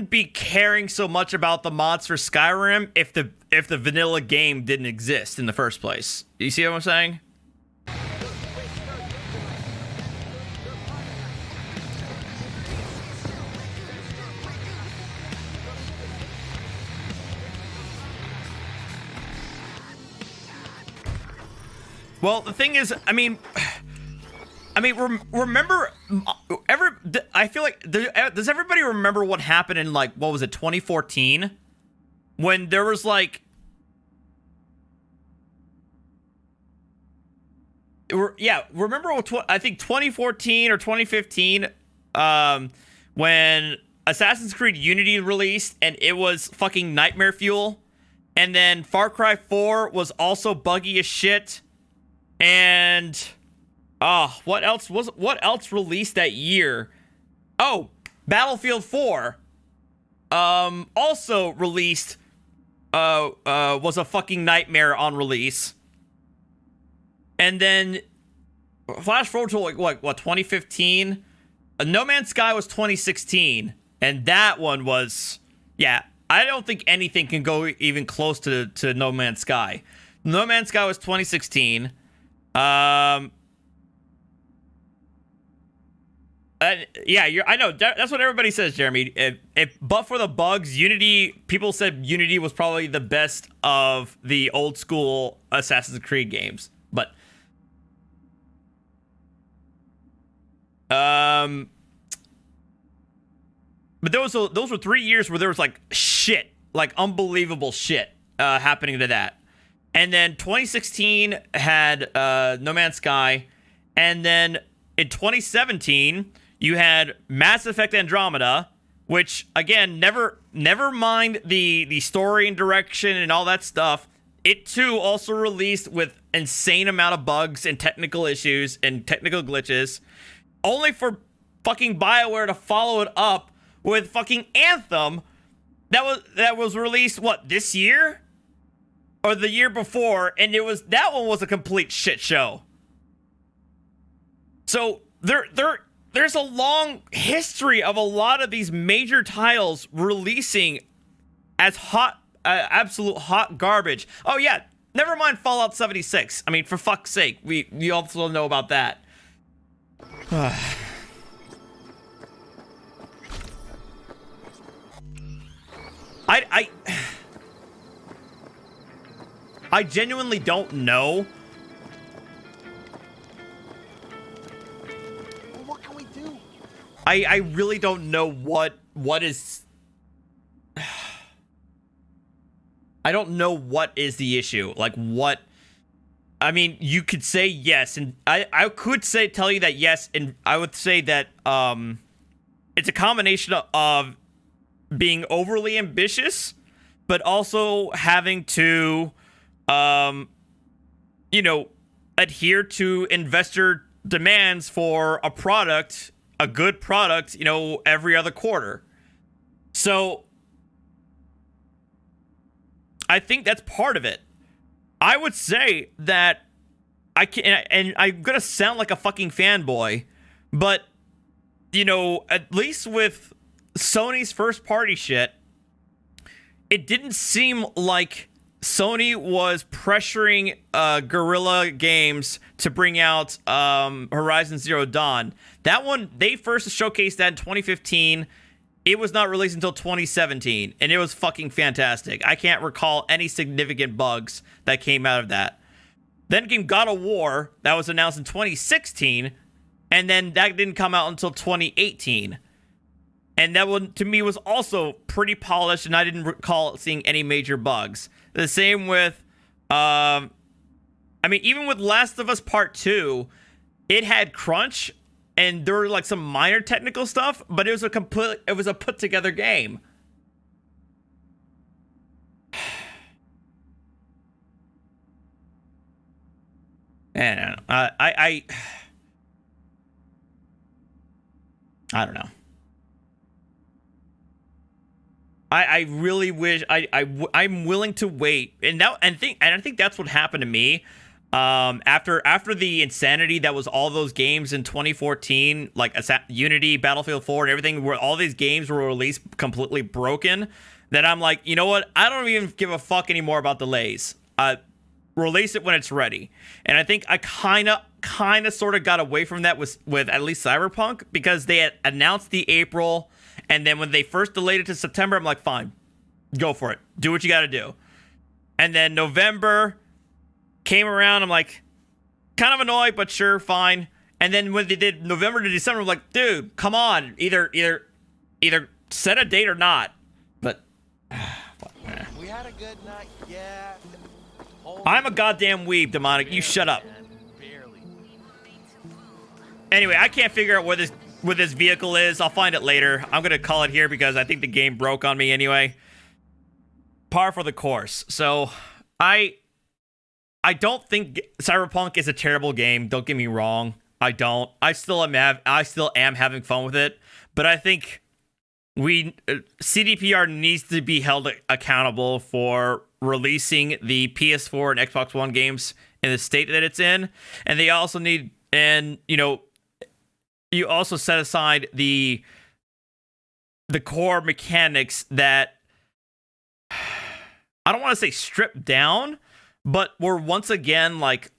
be caring so much about the mods for Skyrim if the vanilla game didn't exist in the first place. You see what I'm saying? Well, the thing is, I mean, remember, I feel like, does everybody remember what happened in, like, what was it, 2014? When there was, like, remember, I think 2014 or 2015, when Assassin's Creed Unity released, and it was fucking nightmare fuel, and then Far Cry 4 was also buggy as shit, and... what else released that year? Oh, Battlefield 4 also released was a fucking nightmare on release. And then flash forward to like what 2015? No Man's Sky was 2016, and that one was, yeah, I don't think anything can go even close to No Man's Sky. No Man's Sky was 2016. Yeah, I know. That's what everybody says, Jeremy. But for the bugs, Unity, people said Unity was probably the best of the old school Assassin's Creed games. But But those were 3 years where there was like shit, like unbelievable shit happening to that. And then 2016 had No Man's Sky, and then in 2017 you had Mass Effect Andromeda, which again never mind the story and direction and all that stuff. It too also released with insane amount of bugs and technical issues and technical glitches, only for fucking BioWare to follow it up with fucking Anthem that was released this year or the year before, and that one was a complete shit show. So there's a long history of a lot of these major titles releasing as absolute hot garbage. Oh yeah, never mind Fallout 76. I mean, for fuck's sake, we also know about that. I genuinely don't know. Well, what can we do? I really don't know what is. I don't know what is the issue. Like what? I mean, you could say yes, and I could tell you that yes, and I would say that it's a combination of being overly ambitious, but also having to adhere to investor demands for a product, a good product, every other quarter. So I think that's part of it. I would say that and I'm gonna sound like a fucking fanboy, but at least with Sony's first party shit, it didn't seem like Sony was pressuring Guerrilla Games to bring out Horizon Zero Dawn. That one, they first showcased that in 2015. It was not released until 2017, and it was fucking fantastic. I can't recall any significant bugs that came out of that. Then came God of War, that was announced in 2016, and then that didn't come out until 2018. And that one, to me, was also pretty polished, and I didn't recall seeing any major bugs. The same with, even with Last of Us Part 2, it had crunch, and there were like some minor technical stuff, but it was a put together game. And I don't know. I really wish I'm willing to wait, and I think that's what happened to me. After the insanity that was all those games in 2014, like Unity, Battlefield 4, and everything, where all these games were released completely broken, that I'm like, you know what? I don't even give a fuck anymore about delays. Release it when it's ready. And I think I kind of sort of got away from that with at least Cyberpunk, because they had announced the April, and then when they first delayed it to September, I'm like, fine, go for it. Do what you got to do. And then November came around, I'm like, kind of annoyed, but sure, fine. And then when they did November to December, I'm like, dude, come on, either set a date or not. But we had a good night, yeah. I'm a goddamn weeb, Demonic. You shut up. Anyway, I can't figure out where this vehicle is. I'll find it later. I'm gonna call it here because I think the game broke on me anyway. Par for the course. So I don't think Cyberpunk is a terrible game. Don't get me wrong. I don't. I still am having fun with it. But I think CDPR needs to be held accountable for releasing the PS4 and Xbox One games in the state that it's in. And they also need, and you also set aside the core mechanics that I don't want to say stripped down, but were once again like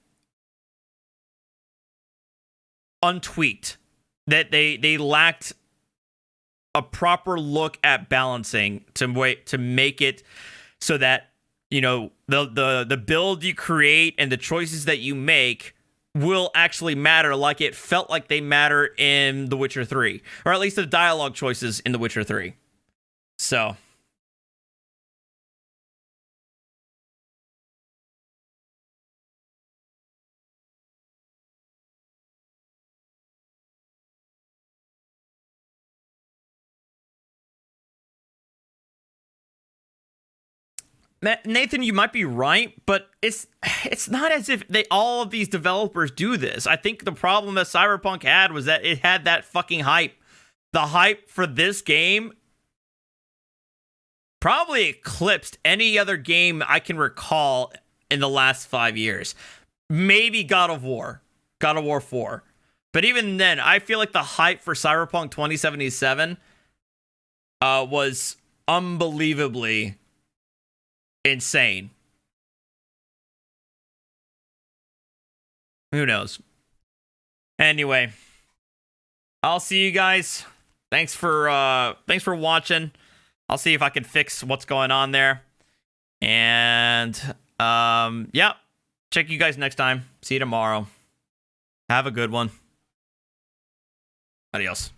untweaked. That they lacked a proper look at balancing to make it so that the build you create and the choices that you make will actually matter like it felt like they matter in The Witcher 3. Or at least the dialogue choices in The Witcher 3. So... Nathan, you might be right, but it's not as if all of these developers do this. I think the problem that Cyberpunk had was that it had that fucking hype. The hype for this game probably eclipsed any other game I can recall in the last 5 years. Maybe God of War 4. But even then, I feel like the hype for Cyberpunk 2077 was unbelievably insane. Who knows? Anyway, I'll see you guys. Thanks for watching. I'll see if I can fix what's going on there. And yeah, check you guys next time. See you tomorrow. Have a good one. Adios.